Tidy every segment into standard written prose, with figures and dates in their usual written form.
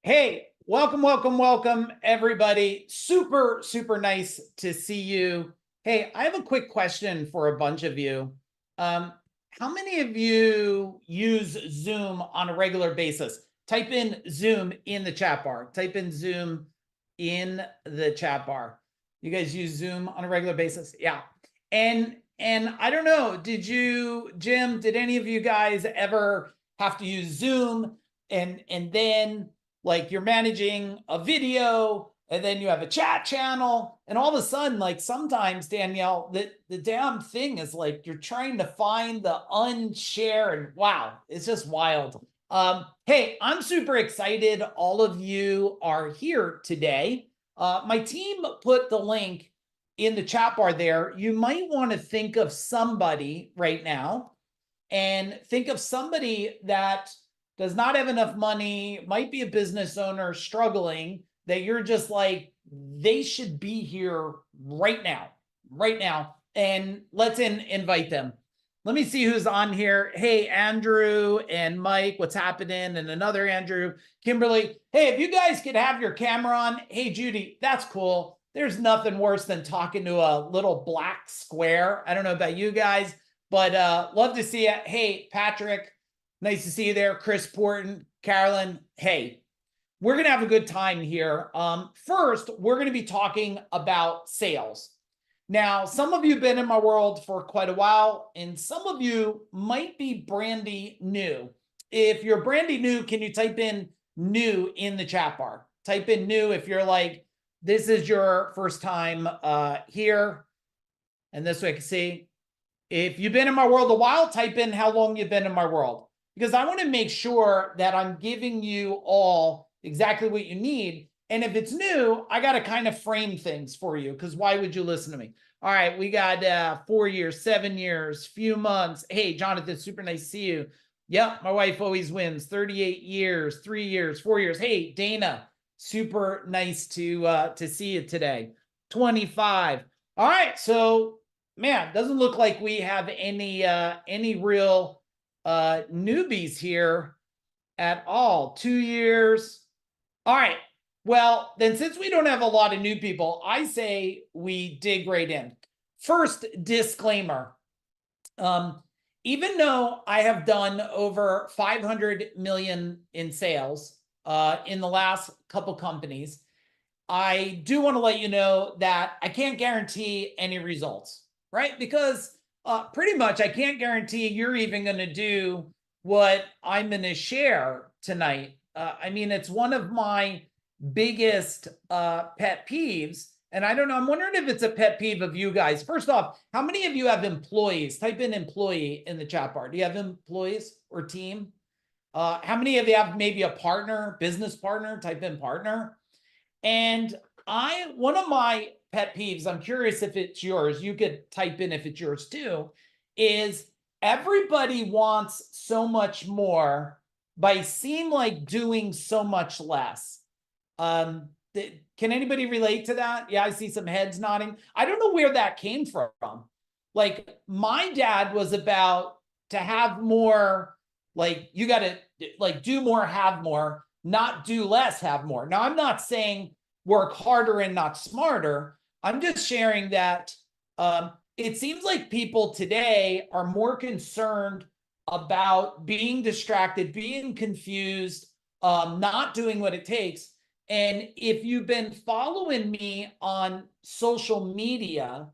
Hey, welcome, everybody. Super nice to see you. Hey, I have a quick question for a bunch of you. How many of you use Zoom on a regular basis? Type in Zoom in the chat bar. Type in Zoom in the chat bar. You guys use Zoom on a regular basis? Yeah. And I don't know, Jim, did any of you guys ever have to use Zoom and then like you're managing a video and then you have a chat channel and all of a sudden, like sometimes, Danielle, the damn thing is like you're trying to find the unshare and wow, it's just wild. Hey, I'm super excited all of you are here today. My team put the link in the chat bar there. You might want to think of somebody right now and think of somebody that does not have enough money, might be a business owner struggling, that you're just like, they should be here right now. And let's invite them. Let me see who's on here. Hey, Andrew and Mike, what's happening? And another Andrew, Kimberly. Hey, if you guys could have your camera on. Hey, Judy, that's cool. There's nothing worse than talking to a little black square. I don't know about you guys, but love to see you. Hey, Patrick, nice to see you there. Chris Porton, Carolyn. Hey, we're going to have a good time here. First, we're going to be talking about sales. Now, some of you have been in my world for quite a while, and some of you might be brandy new. If you're brandy new, can you type in new in the chat bar? Type in new if you're like, this is your first time here. And this way I can see. If you've been in my world a while, type in how long you've been in my world, because I want to make sure that I'm giving you all exactly what you need. And if it's new, I got to kind of frame things for you, because why would you listen to me? All right, we got 4 years, 7 years, few months. Hey, Jonathan, super nice to see you. Yep, my wife always wins. 38 years, 3 years, 4 years. Hey, Dana, super nice to see you today. 25. All right, so man, doesn't look like we have any real newbies here at all. 2 years. All right. Well, then since we don't have a lot of new people, I say we dig right in. First disclaimer. Even though I have done over 500 million in sales in the last couple companies, I do want to let you know that I can't guarantee any results, right? Because pretty much I can't guarantee you're even going to do what I'm going to share tonight. I mean, it's one of my biggest pet peeves. And I don't know, I'm wondering if it's a pet peeve of you guys. First off, how many of you have employees? Type in employee in the chat bar. Do you have employees or team? How many of you have maybe a partner, business partner? Type in partner. And one of my pet peeves, I'm curious if it's yours, you could type in if it's yours too, is everybody wants so much more by seem like doing so much less. Can anybody relate to that? Yeah, I see some heads nodding. I don't know where that came from. Like my dad was about to have more, like you got to like do more, have more, not do less, have more. Now, I'm not saying work harder and not smarter. I'm just sharing that it seems like people today are more concerned about being distracted, being confused, not doing what it takes. And if you've been following me on social media,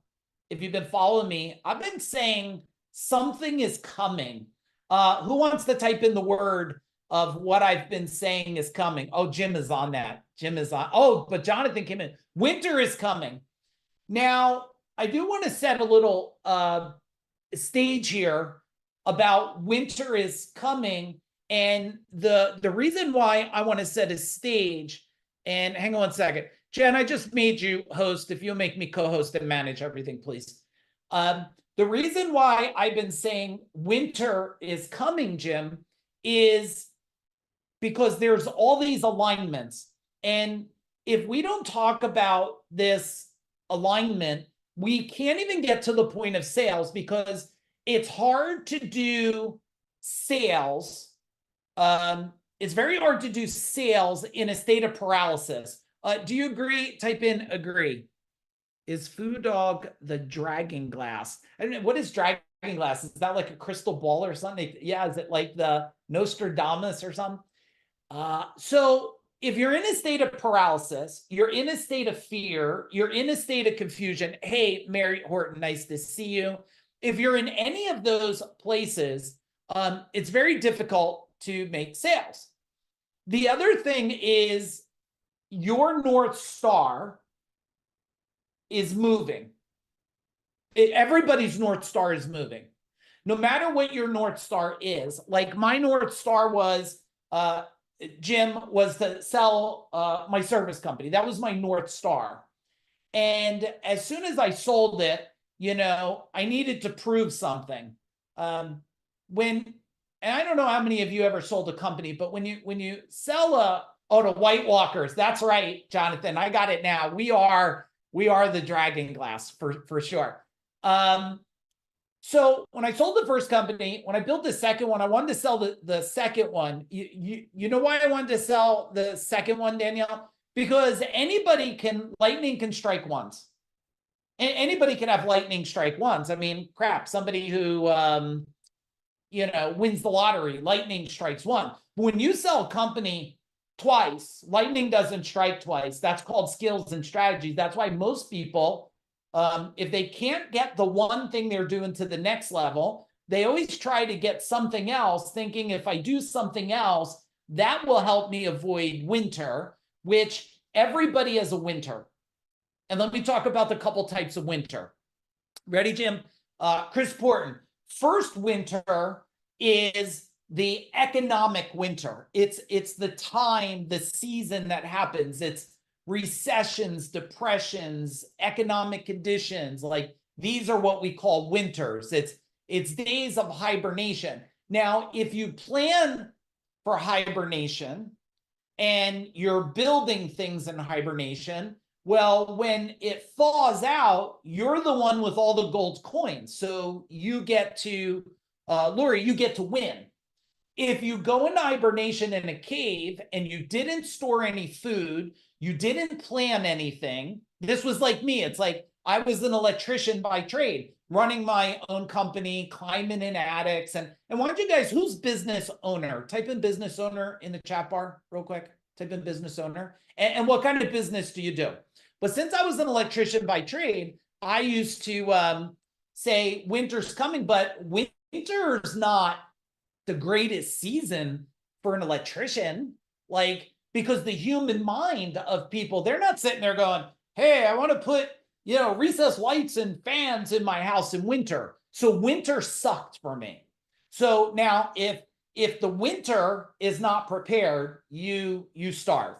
if you've been following me, I've been saying something is coming. Who wants to type in the word of what I've been saying is coming? Oh, Jim is on that. Jim is on. Oh, but Jonathan came in. Winter is coming. Now, I do want to set a little stage here about winter is coming. And the reason why I want to set a stage, and hang on one second. Jen, I just made you host. If you'll make me co-host and manage everything, please. The reason why I've been saying winter is coming, Jim, is because there's all these alignments. And if we don't talk about this alignment, we can't even get to the point of sales, because it's hard to do sales it's very hard to do sales in a state of paralysis. Do you agree? Type in agree. Is Foo Dog the dragon glass? I don't know. What is dragon glass? Is that like a crystal ball or something? Yeah. Is it like the Nostradamus or something? So if you're in a state of paralysis, you're in a state of fear, you're in a state of confusion. Hey, Mary Horton, nice to see you. If you're in any of those places, it's very difficult to make sales. The other thing is your North Star is moving. Everybody's North Star is moving. No matter what your North Star is, like my North Star was, Jim, was to sell my service company. That was my North Star. And as soon as I sold it, I needed to prove something. And I don't know how many of you ever sold a company, but when you sell to White Walkers, that's right, Jonathan, I got it now. We are the dragon glass for sure. So when I sold the first company, when I built the second one, I wanted to sell the second one. You know why I wanted to sell the second one, Danielle? Because lightning can strike once. Anybody can have lightning strike once. I mean, crap, somebody who, wins the lottery, lightning strikes once. When you sell a company twice, lightning doesn't strike twice. That's called skills and strategies. That's why most people, if they can't get the one thing they're doing to the next level, they always try to get something else, thinking if I do something else, that will help me avoid winter, which everybody has a winter. And let me talk about the couple types of winter. Ready, Jim? Chris Porton. First winter is the economic winter. It's the time, the season that happens. It's recessions, depressions, economic conditions. Like these are what we call winters. It's days of hibernation. Now, if you plan for hibernation and you're building things in hibernation, well, when it thaws out, you're the one with all the gold coins. So you get to, Lori, you get to win. If you go into hibernation in a cave and you didn't store any food, you didn't plan anything. This was like me. It's like I was an electrician by trade, running my own company, climbing in attics. And why don't you guys, who's business owner? Type in business owner in the chat bar real quick. Type in business owner. And what kind of business do you do? But since I was an electrician by trade, I used to say winter's coming, but winter's not the greatest season for an electrician, like, because the human mind of people, they're not sitting there going, hey, I want to put, recessed lights and fans in my house in winter. So winter sucked for me. So now if the winter is not prepared, you starve.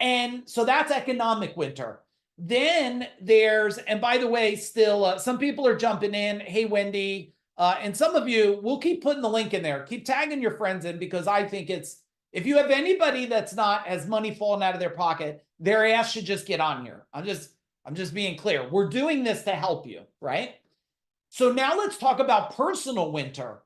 And so that's economic winter. Then there's, and by the way, still some people are jumping in. Hey, Wendy. And some of you, we'll keep putting the link in there. Keep tagging your friends in, because I think if you have anybody that's not has money falling out of their pocket, their ass should just get on here. I'm just being clear. We're doing this to help you, right? So now let's talk about personal winter.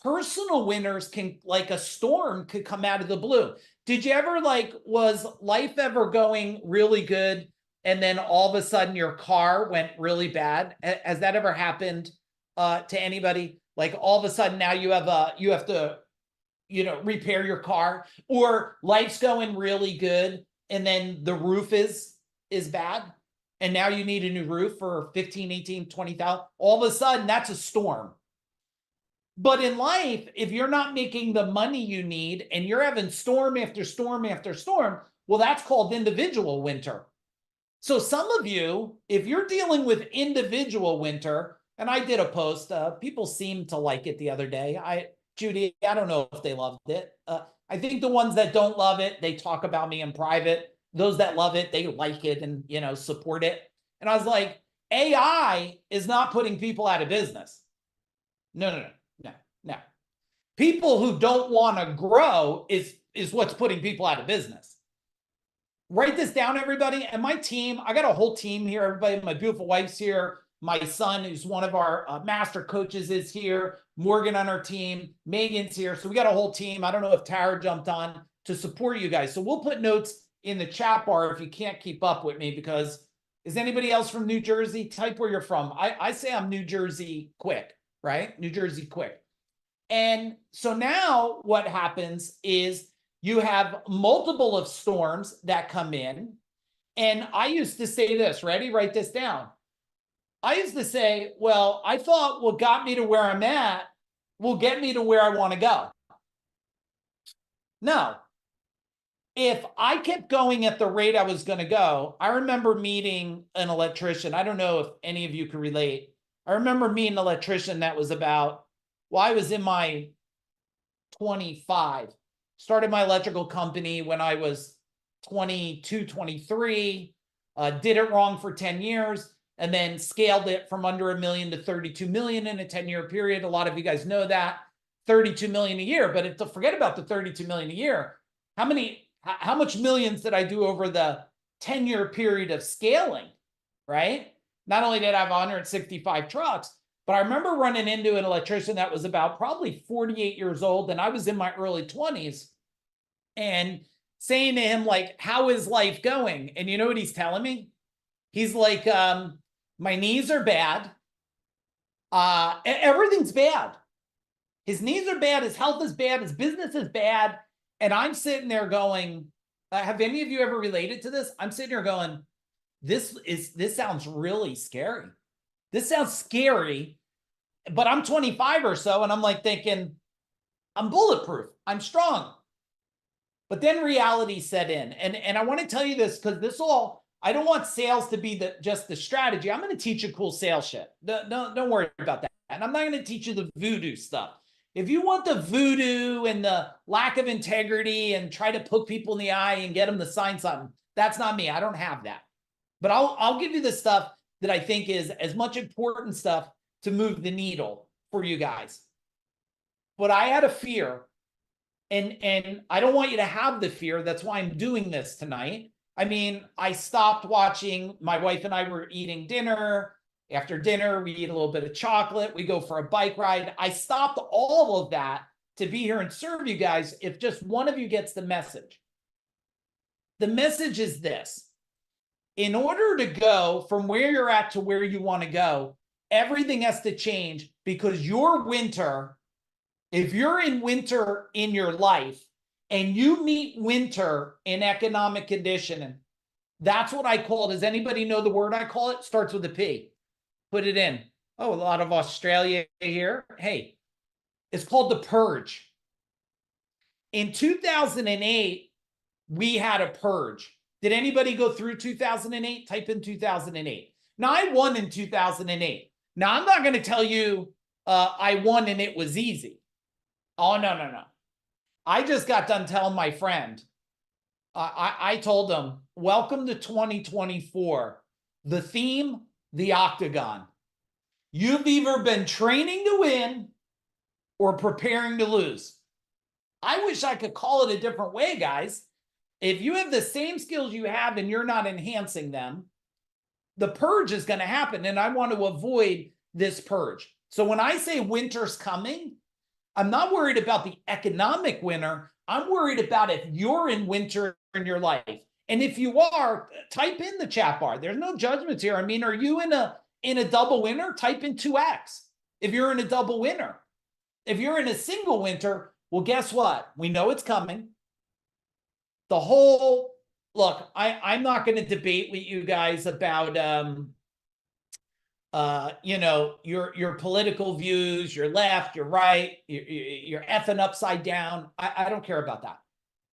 Personal winters can, like a storm, could come out of the blue. Did you ever was life ever going really good and then all of a sudden your car went really bad? Has that ever happened to anybody? Like all of a sudden now you have to repair your car, or life's going really good and then the roof is bad and now you need a new roof for 15, 18, 20,000. All of a sudden that's a storm. But in life, if you're not making the money you need and you're having storm after storm after storm, well, that's called individual winter. So some of you, if you're dealing with individual winter, and I did a post, people seemed to like it the other day. Judy, I don't know if they loved it. I think the ones that don't love it, they talk about me in private. Those that love it, they like it and, support it. And I was like, AI is not putting people out of business. No. People who don't want to grow is what's putting people out of business. Write this down, everybody. And my team, I got a whole team here. Everybody, my beautiful wife's here. My son, who's one of our master coaches, is here. Morgan on our team. Megan's here. So we got a whole team. I don't know if Tara jumped on to support you guys. So we'll put notes in the chat bar if you can't keep up with me, because is anybody else from New Jersey? Type where you're from. I say I'm New Jersey quick, right? New Jersey quick. And so now what happens is you have multiple of storms that come in. And I used to say this, ready? Write this down. I used to say, well, I thought what got me to where I'm at will get me to where I want to go. No. If I kept going at the rate I was going to go, I remember meeting an electrician. I don't know if any of you can relate. I remember meeting an electrician that was about, well, I was in my 25, started my electrical company when I was 22, 23, did it wrong for 10 years, and then scaled it from under $1 million to 32 million in a 10-year period. A lot of you guys know that, 32 million a year, but forget about the 32 million a year. How much millions did I do over the 10-year period of scaling, right? Not only did I have 165 trucks, but I remember running into an electrician that was about probably 48 years old, and I was in my early 20s, and saying to him, like, how is life going? And you know what he's telling me? He's like, my knees are bad. Everything's bad. His knees are bad. His health is bad. His business is bad. And I'm sitting there going, have any of you ever related to this? I'm sitting here going, this sounds really scary. This sounds scary, but I'm 25 or so. And I'm like thinking, I'm bulletproof. I'm strong. But then reality set in. And I want to tell you this, because I don't want sales to be just the strategy. I'm going to teach you cool sales shit. Don't worry about that. And I'm not going to teach you the voodoo stuff. If you want the voodoo and the lack of integrity and try to poke people in the eye and get them to sign something, that's not me. I don't have that. But I'll give you the stuff that I think is as much important stuff to move the needle for you guys. But I had a fear, and I don't want you to have the fear. That's why I'm doing this tonight. I mean, I stopped watching. My wife and I were eating dinner. After dinner, we eat a little bit of chocolate. We go for a bike ride. I stopped all of that to be here and serve you guys if just one of you gets the message. The message is this. In order to go from where you're at to where you want to go, everything has to change, because your winter, if you're in winter in your life and you meet winter in economic conditioning, that's what I call it. Does anybody know the word I call it? Starts with a P. Put it in. Oh, a lot of Australia here. Hey, it's called the purge. In 2008, we had a purge. Did anybody go through 2008? Type in 2008. Now, I won in 2008. Now, I'm not going to tell you I won and it was easy. Oh, no. I just got done telling my friend. I told him, welcome to 2024. The theme, the octagon. You've either been training to win or preparing to lose. I wish I could call it a different way, guys. If you have the same skills you have and you're not enhancing them, the purge is going to happen. And I want to avoid this purge. So when I say winter's coming, I'm not worried about the economic winter. I'm worried about if you're in winter in your life. And if you are, type in the chat bar. There's no judgments here. I mean, are you in a double winter? Type in 2X. If you're in a double winter. If you're in a single winter, well, guess what? We know it's coming. The whole, look, I'm not going to debate with you guys about, your political views, your left, your right, you're effing upside down. I don't care about that.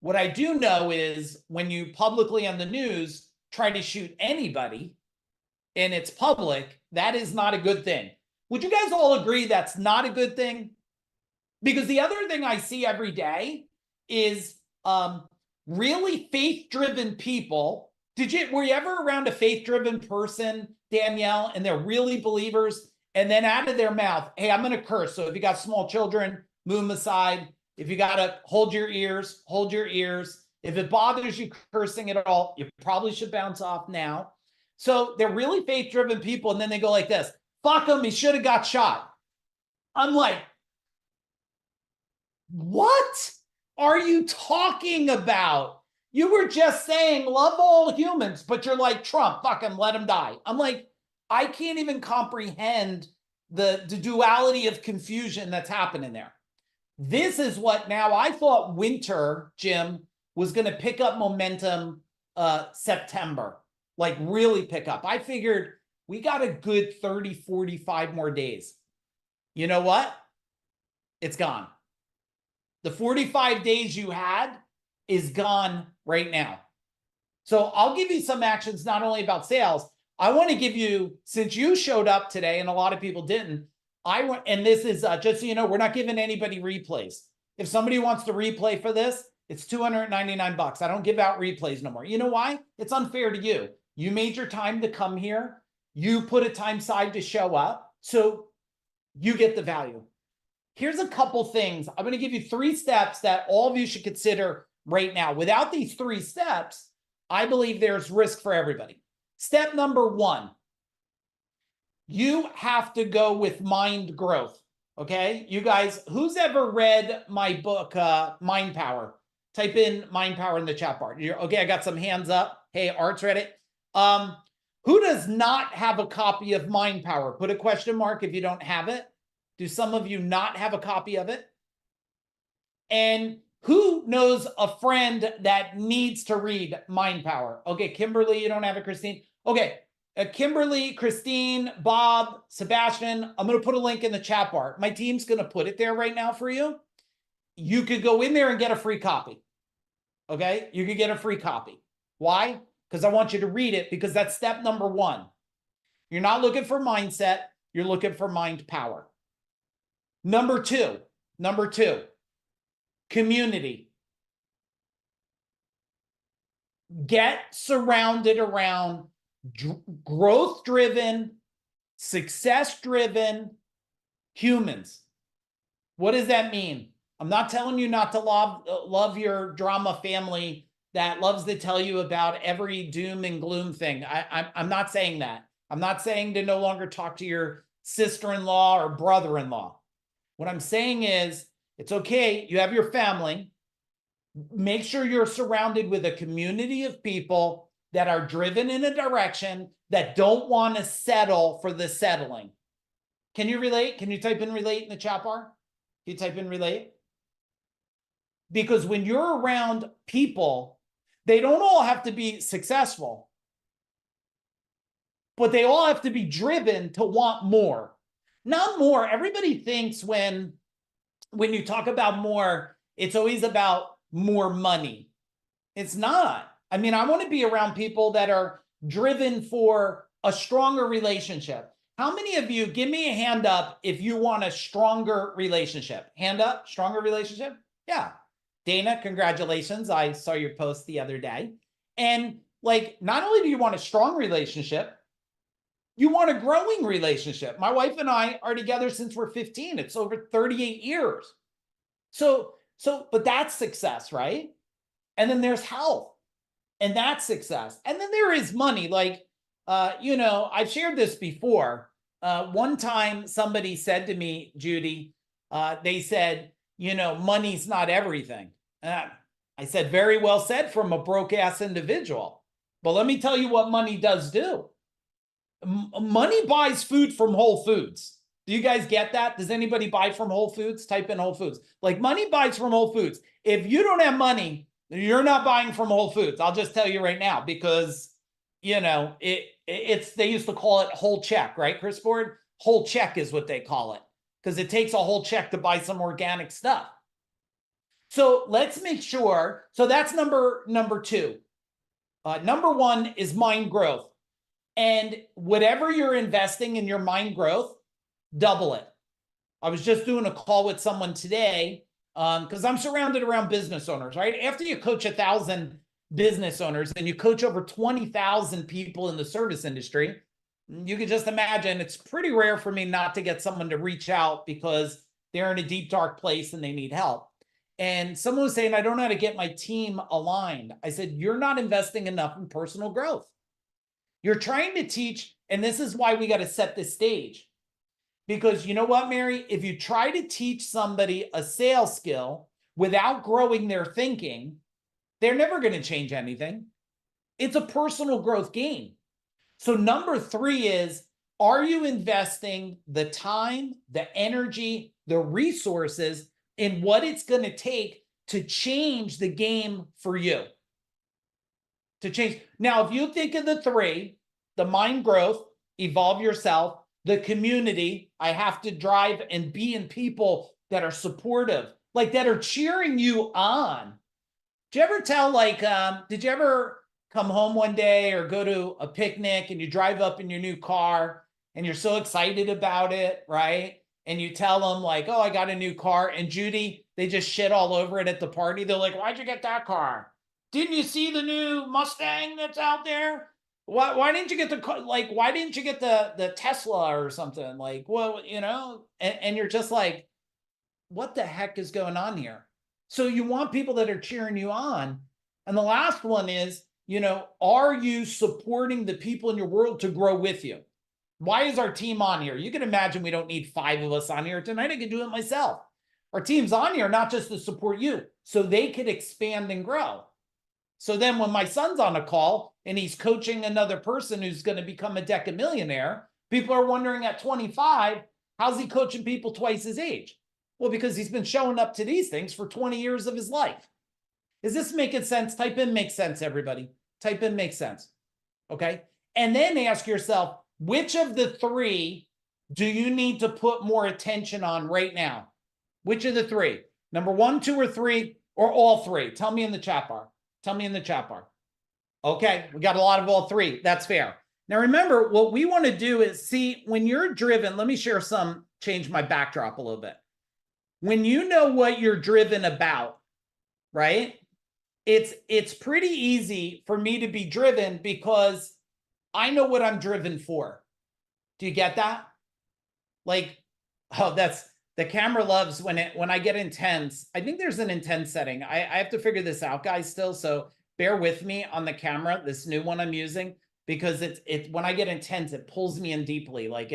What I do know is when you publicly on the news try to shoot anybody and it's public, that is not a good thing. Would you guys all agree that's not a good thing? Because the other thing I see every day is really faith-driven people. Were you ever around a faith-driven person, Danielle, and they're really believers, and then out of their mouth, hey, I'm going to curse. So if you got small children, move them aside. If you got to hold your ears, hold your ears. If it bothers you cursing at all, you probably should bounce off now. So they're really faith-driven people, and then they go like this. Fuck him, he should have got shot. I'm like, what are you talking about? You were just saying love all humans, but you're like, Trump, fuck him, let him die. I'm like, I can't even comprehend the duality of confusion that's happening there. This is what now I thought winter, Jim, was going to pick up momentum September, like really pick up. I figured we got a good 30, 45 more days. You know what? It's gone. The 45 days you had is gone right now. So I'll give you some actions, not only about sales. I want to give you, since you showed up today and a lot of people didn't, and this is just so you know, we're not giving anybody replays. If somebody wants to replay for this, it's $299. I don't give out replays no more. You know why? It's unfair to you. You made your time to come here. You put a time aside to show up. So you get the value. Here's a couple things. I'm going to give you 3 steps that all of you should consider right now. Without these 3 steps, I believe there's risk for everybody. Step number 1, you have to go with mind growth. Okay, you guys, who's ever read my book, Mind Power? Type in Mind Power in the chat bar. Okay, I got some hands up. Hey, Art's read it. Who does not have a copy of Mind Power? Put a question mark if you don't have it. Do some of you not have a copy of it? And who knows a friend that needs to read Mind Power? Okay, Kimberly, you don't have it, Christine. Okay, Kimberly, Christine, Bob, Sebastian, I'm going to put a link in the chat bar. My team's going to put it there right now for you. You could go in there and get a free copy. Okay, you could get a free copy. Why? Because I want you to read it, because that's step number 1. You're not looking for mindset, you're looking for mind power. Number two, community. Get surrounded around growth-driven, success-driven humans. What does that mean? I'm not telling you not to love your drama family that loves to tell you about every doom and gloom thing. I'm not saying that. I'm not saying to no longer talk to your sister-in-law or brother-in-law. What I'm saying is, it's okay, you have your family. Make sure you're surrounded with a community of people that are driven in a direction, that don't want to settle for the settling. Can you relate? Can you type in relate in the chat bar? Can you type in relate? Because when you're around people, they don't all have to be successful, but they all have to be driven to want more. Not more. Everybody thinks when you talk about more, it's always about more money. It's not. I mean, I want to be around people that are driven for a stronger relationship. How many of you, give me a hand up if you want a stronger relationship? Hand up, stronger relationship? Yeah. Dana, congratulations. I saw your post the other day. And like, not only do you want a strong relationship, you want a growing relationship. My wife and I are together since we're 15. It's over 38 years. But that's success, right? And then there's health, and that's success. And then there is money. Like, I've shared this before. One time somebody said to me, Judy, they said, money's not everything. I said, very well said from a broke ass individual. But let me tell you what money does do. Money buys food from Whole Foods. Do you guys get that? Does anybody buy from Whole Foods? Type in Whole Foods. Like, money buys from Whole Foods. If you don't have money, you're not buying from Whole Foods. I'll just tell you right now, because, it's they used to call it whole check, right, Chris Ford? Whole check is what they call it, because it takes a whole check to buy some organic stuff. So let's make sure. So that's number 2. Number 1 is mind growth. And whatever you're investing in your mind growth, double it. I was just doing a call with someone today because I'm surrounded around business owners, right? After you coach 1,000 business owners and you coach over 20,000 people in the service industry, you can just imagine it's pretty rare for me not to get someone to reach out because they're in a deep, dark place and they need help. And someone was saying, I don't know how to get my team aligned. I said, you're not investing enough in personal growth. You're trying to teach, and this is why we got to set this stage. Because you know what, Mary? If you try to teach somebody a sales skill without growing their thinking, they're never going to change anything. It's a personal growth game. So number 3 is, are you investing the time, the energy, the resources in what it's going to take to change the game for you? To change. Now, if you think of the 3, the mind growth, evolve yourself, the community, I have to drive and be in people that are supportive, like that are cheering you on. Did you ever tell, like, did you ever come home one day or go to a picnic and you drive up in your new car and you're so excited about it, right? And you tell them like, oh, I got a new car. And Judy, they just shit all over it at the party. They're like, why'd you get that car? Didn't you see the new Mustang that's out there? Why didn't you get the car? Like, why didn't you get the Tesla or something? Like, well, you know, and you're just like, what the heck is going on here? So you want people that are cheering you on. And the last one is, you know, are you supporting the people in your world to grow with you? Why is our team on here? You can imagine we don't need 5 of us on here tonight. I can do it myself. Our team's on here not just to support you, so they could expand and grow. So then when my son's on a call and he's coaching another person who's going to become a decamillionaire, people are wondering at 25, how's he coaching people twice his age? Well, because he's been showing up to these things for 20 years of his life. Is this making sense? Type in makes sense, everybody. Type in makes sense. Okay. And then ask yourself, which of the 3 do you need to put more attention on right now? Which of the 3? Number 1, 2, or 3, or all 3? Tell me in the chat bar. Tell me in the chat bar. Okay. We got a lot of all 3. That's fair. Now, remember, what we want to do is see when you're driven. Let me share some, change my backdrop a little bit. When you know what you're driven about, right? It's pretty easy for me to be driven because I know what I'm driven for. Do you get that? Like, oh, that's the camera loves when I get intense. I think there's an intense setting. I have to figure this out, guys, still. So bear with me on the camera, this new one I'm using, because it's when I get intense, it pulls me in deeply. Like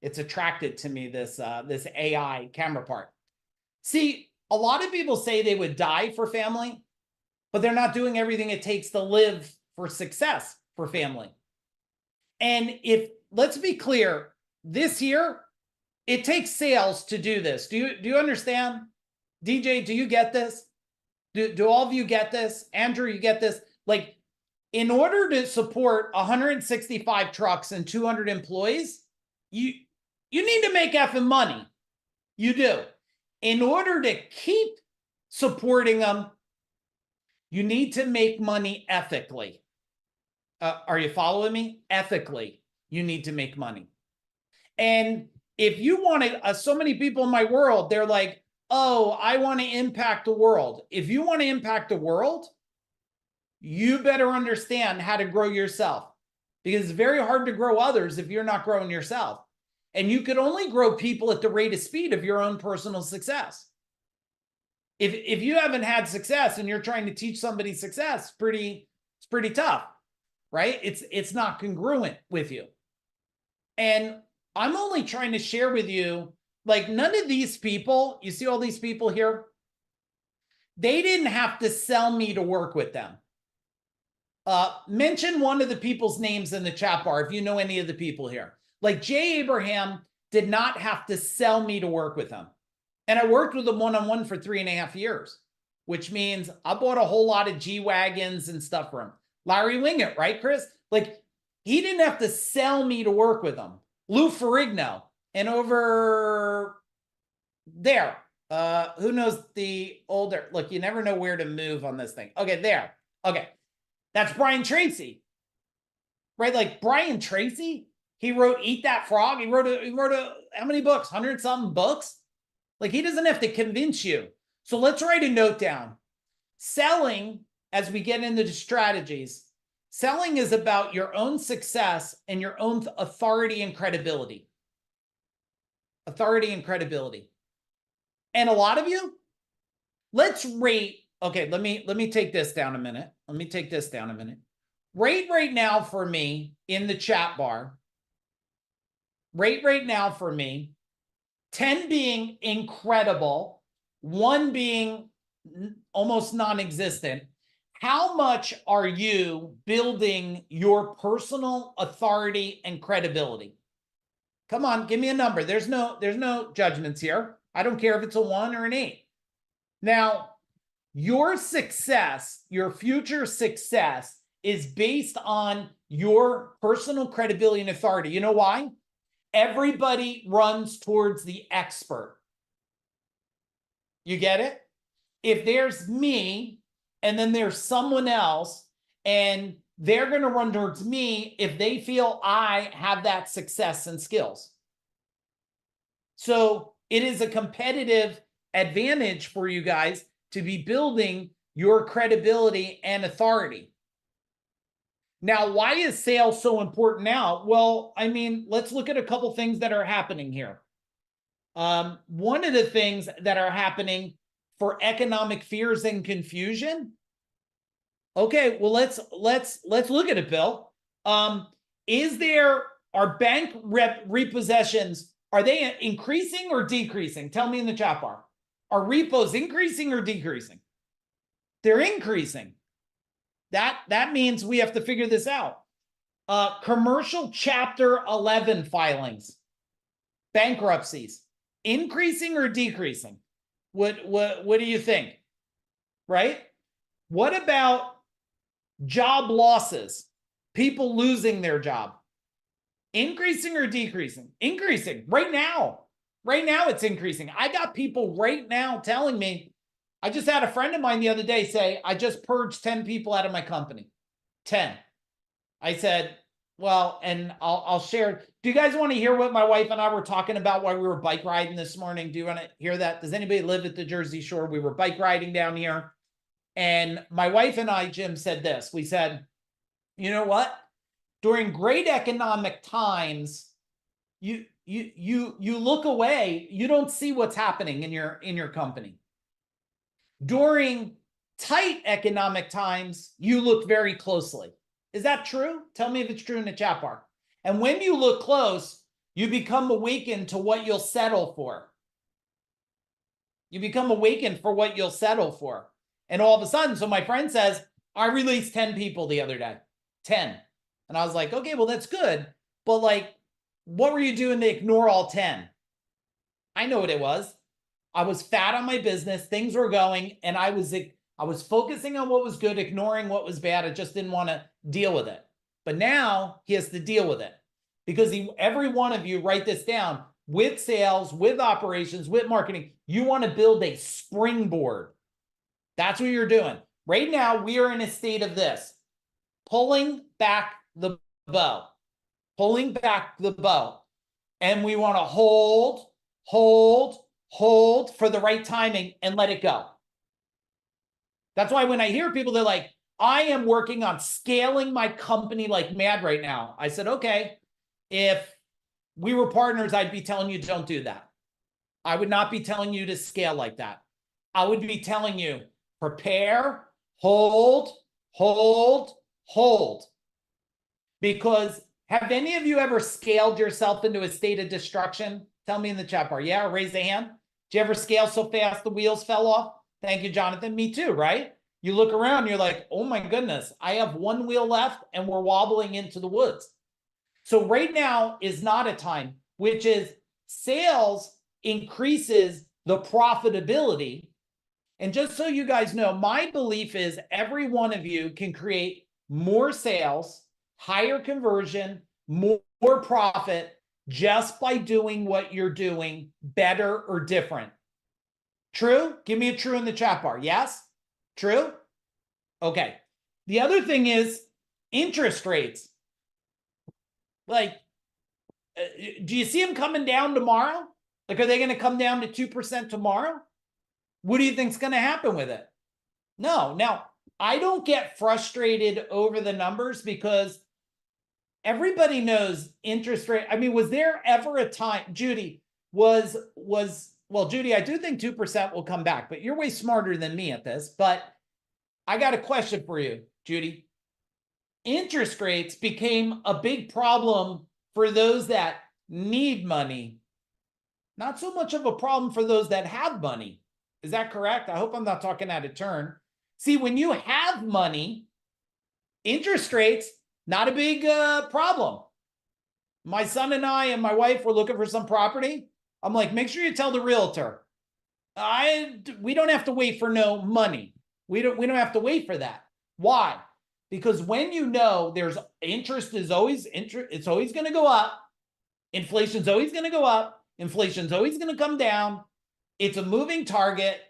it's attracted to me, this AI camera part. See, a lot of people say they would die for family, but they're not doing everything it takes to live for success for family. And let's be clear, this year, it takes sales to do this. Do you understand? DJ, do you get this? Do all of you get this? Andrew, you get this? Like, in order to support 165 trucks and 200 employees, you need to make effing money. You do. In order to keep supporting them, you need to make money ethically. Are you following me? Ethically, you need to make money. And if you want to, so many people in my world, they're like, oh, I want to impact the world. If you want to impact the world, you better understand how to grow yourself, because it's very hard to grow others if you're not growing yourself. And you could only grow people at the rate of speed of your own personal success. If you haven't had success and you're trying to teach somebody success, it's pretty tough, right? It's not congruent with you. And I'm only trying to share with you, like, none of these people, you see all these people here, they didn't have to sell me to work with them. Mention one of the people's names in the chat bar if you know any of the people here. Like Jay Abraham did not have to sell me to work with him. And I worked with him one-on-one for 3.5 years, which means I bought a whole lot of G-Wagons and stuff for him. Larry Wingett, right, Chris? Like, he didn't have to sell me to work with him. Lou Ferrigno, and over there, who knows the older, look, you never know where to move on this thing. Okay, there. Okay, that's Brian Tracy, right? Like Brian Tracy, he wrote Eat That Frog. He wrote how many books? 100-something books. Like, he doesn't have to convince you. So let's write a note down. Selling, as we get into the strategies, selling is about your own success and your own authority and credibility. Authority and credibility. And a lot of you, let's rate. Okay, let me take this down a minute. Let me take this down a minute. Rate right now for me in the chat bar. Rate right now for me 10 being incredible, 1 being almost non-existent. How much are you building your personal authority and credibility? Come on, give me a number. There's no judgments here. I don't care if it's a 1 or an 8. Now, your success, your future success is based on your personal credibility and authority. You know why? Everybody runs towards the expert. You get it? If there's me and then there's someone else and they're going to run towards me if they feel I have that success and skills. So it is a competitive advantage for you guys to be building your credibility and authority. Now, why is sales so important now? Well, I mean, let's look at a couple things that are happening here. One of the things that are happening for economic fears and confusion. Okay, well, let's look at it, Bill. Are bank repossessions, are they increasing or decreasing? Tell me in the chat bar. Are repos increasing or decreasing? They're increasing. That means we have to figure this out. Commercial Chapter 11 filings, bankruptcies, increasing or decreasing? What do you think? Right? What about job losses? People losing their job. Increasing or decreasing? Increasing. Right now. Right now it's increasing. I got people right now telling me, I just had a friend of mine the other day say, I just purged 10 people out of my company. 10. I said, well, and I'll share. Do you guys want to hear what my wife and I were talking about while we were bike riding this morning? Do you want to hear that? Does anybody live at the Jersey Shore? We were bike riding down here. And my wife and I, Jim, said this. We said, you know what? During great economic times, you look away. You don't see what's happening in your company. During tight economic times, you look very closely. Is that true? Tell me if it's true in the chat bar. And when you look close, you become awakened to what you'll settle for. You become awakened for what you'll settle for. And all of a sudden, so my friend says, I released 10 people the other day. 10. And I was like, okay, well, that's good. But like, what were you doing to ignore all 10? I know what it was. I was fat on my business. Things were going, and I was focusing on what was good, ignoring what was bad. I just didn't want to deal with it. But now he has to deal with it because every one of you, write this down, with sales, with operations, with marketing, you want to build a springboard. That's what you're doing. Right now, we are in a state of this, pulling back the bow, pulling back the bow. And we want to hold for the right timing and let it go. That's why when I hear people, they're like, I am working on scaling my company like mad right now. I said, okay, if we were partners, I'd be telling you, don't do that. I would not be telling you to scale like that. I would be telling you, prepare, hold. Because have any of you ever scaled yourself into a state of destruction? Tell me in the chat bar. Yeah, raise a hand. Did you ever scale so fast the wheels fell off? Thank you, Jonathan. Me too, right? You look around, you're like, oh my goodness, I have one wheel left and we're wobbling into the woods. So right now is not a time, which is sales increases the profitability. And just so you guys know, my belief is every one of you can create more sales, higher conversion, more profit just by doing what you're doing better or different. True? Give me a true in the chat bar. Yes? True? Okay. The other thing is interest rates. Like, do you see them coming down tomorrow? Like, are they going to come down to 2% tomorrow? What do you think's going to happen with it? No. Now, I don't get frustrated over the numbers because everybody knows interest rate. I mean, was there ever a time, Judy, well, Judy, I do think 2% will come back, but you're way smarter than me at this. But I got a question for you, Judy. Interest rates became a big problem for those that need money, Not so much of a problem for those that have money. Is that correct? I hope I'm not talking out of turn. See, when you have money, interest rates, not a big problem. My son and I and my wife were looking for some property. I'm like, make sure you tell the realtor. We don't have to wait for no money. We don't have to wait for that. Why? Because when you know there's interest is always it's always going to go up. Inflation's always going to go up. Inflation's always going to come down. It's a moving target.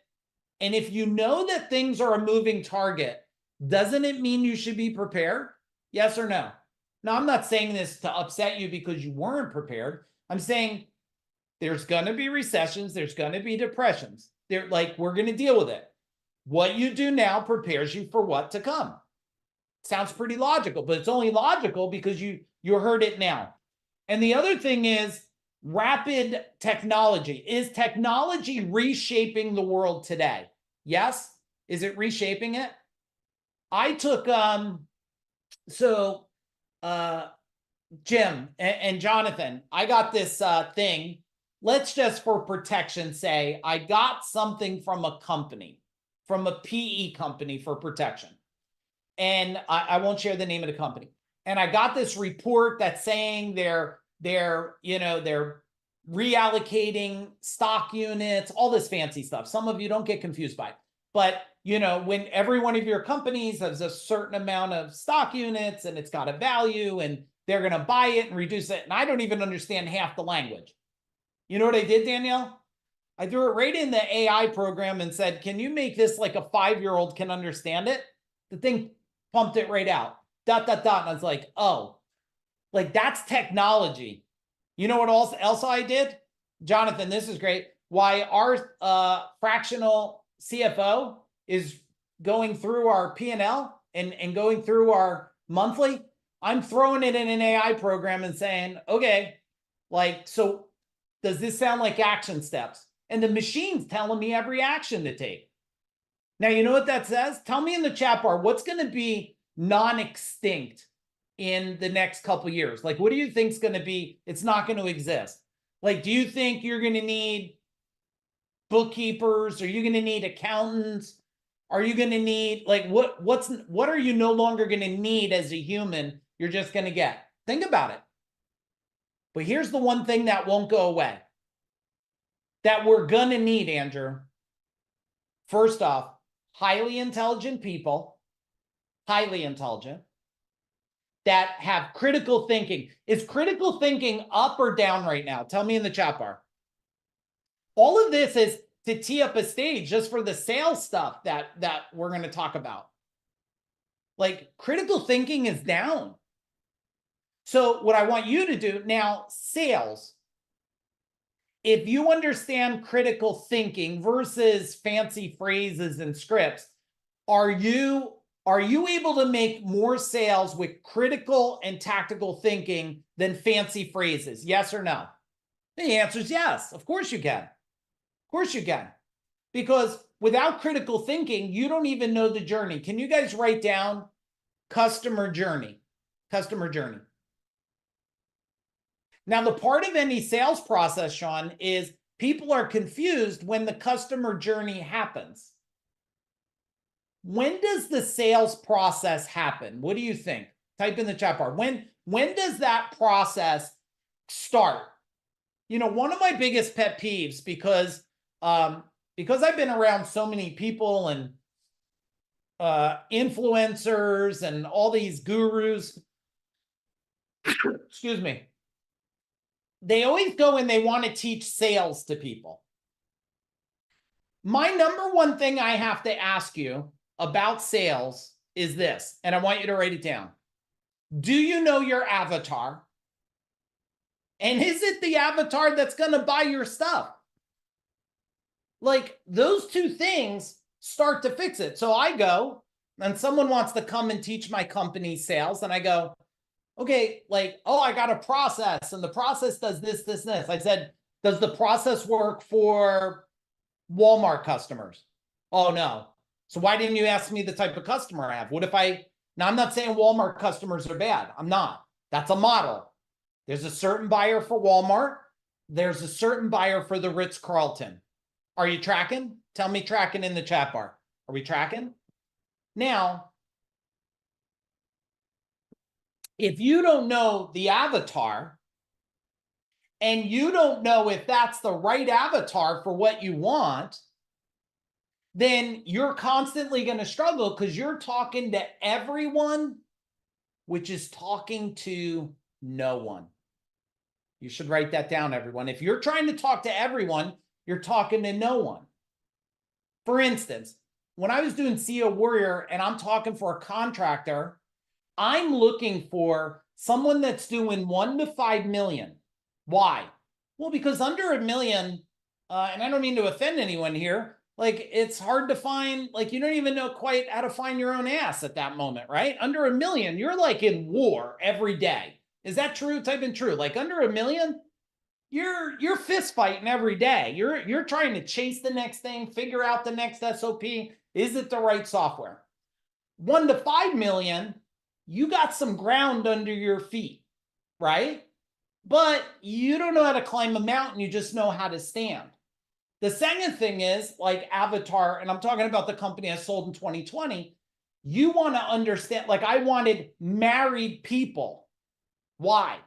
And if you know that things are a moving target, doesn't it mean you should be prepared? Yes or no? Now, I'm not saying this to upset you because you weren't prepared. I'm saying there's going to be recessions. There's going to be depressions. We're going to deal with it. What you do now prepares you for what to come. Sounds pretty logical, but it's only logical because you heard it now. And the other thing is rapid technology. Is technology reshaping the world today? Yes. Is it reshaping it? I took, Jim and Jonathan, I got this thing. Let's just for protection say I got something from a company, from a PE company for protection. And I won't share the name of the company. And I got this report that's saying they're reallocating stock units, all this fancy stuff. Some of you don't get confused by it. But, when every one of your companies has a certain amount of stock units and it's got a value and they're going to buy it and reduce it. And I don't even understand half the language. You know what I did, Danielle? I threw it right in the AI program and said, can you make this like a 5-year-old can understand it? The thing pumped it right out. ... And I was like, oh, like that's technology. You know what else I did? Jonathan, this is great. Why our fractional CFO is going through our P&L and going through our monthly. I'm throwing it in an AI program and saying, okay, so does this sound like action steps? And the machine's telling me every action to take. Now, you know what that says? Tell me in the chat bar, what's going to be non-extinct in the next couple years? What do you think is going to be? It's not going to exist. Do you think you're going to need bookkeepers? Are you going to need accountants? Are you going to need what are you no longer going to need as a human? You're just going to get. Think about it. But here's the one thing that won't go away that we're going to need, Andrew. First off, highly intelligent people, highly intelligent, that have critical thinking. Is critical thinking up or down right now? Tell me in the chat bar. All of this is to tee up a stage just for the sales stuff that we're going to talk about. Critical thinking is down. So what I want you to do now, sales, if you understand critical thinking versus fancy phrases and scripts, are you able to make more sales with critical and tactical thinking than fancy phrases? Yes or no? The answer is yes. Of course you can. Of course you can. Because without critical thinking, you don't even know the journey. Can you guys write down customer journey? Customer journey. Now, the part of any sales process, Sean, is people are confused when the customer journey happens. When does the sales process happen? What do you think? Type in the chat bar. When does that process start? One of my biggest pet peeves, because I've been around so many people and influencers and all these gurus, excuse me, they always go and they want to teach sales to people. My number one thing I have to ask you about sales is this, and I want you to write it down. Do you know your avatar? And is it the avatar that's going to buy your stuff? Those two things start to fix it. So I go and someone wants to come and teach my company sales, and I go, okay, oh, I got a process and the process does this, this, and this. I said, does the process work for Walmart customers? Oh, no. So why didn't you ask me the type of customer I have? Now I'm not saying Walmart customers are bad. I'm not. That's a model. There's a certain buyer for Walmart there's a certain buyer for the Ritz-Carlton. Are you tracking? Tell me tracking in the chat bar. Are we tracking? Now, if you don't know the avatar, and you don't know if that's the right avatar for what you want, then you're constantly going to struggle because you're talking to everyone, which is talking to no one. You should write that down, everyone. If you're trying to talk to everyone, you're talking to no one. For instance, when I was doing CEO Warrior and I'm talking for a contractor, I'm looking for someone that's doing 1 to 5 million. Why? Well, because under $1 million, and I don't mean to offend anyone here, like it's hard to find, like you don't even know quite how to find your own ass at that moment, right? Under $1 million, you're like in war every day. Is that true? Type in true. Like under $1 million, you're fist fighting every day. You're trying to chase the next thing, figure out the next SOP. Is it the right software? 1 to 5 million, you got some ground under your feet, right? But you don't know how to climb a mountain. You just know how to stand. The second thing is like Avatar, and I'm talking about the company I sold in 2020. You want to understand, like I wanted married people. Why?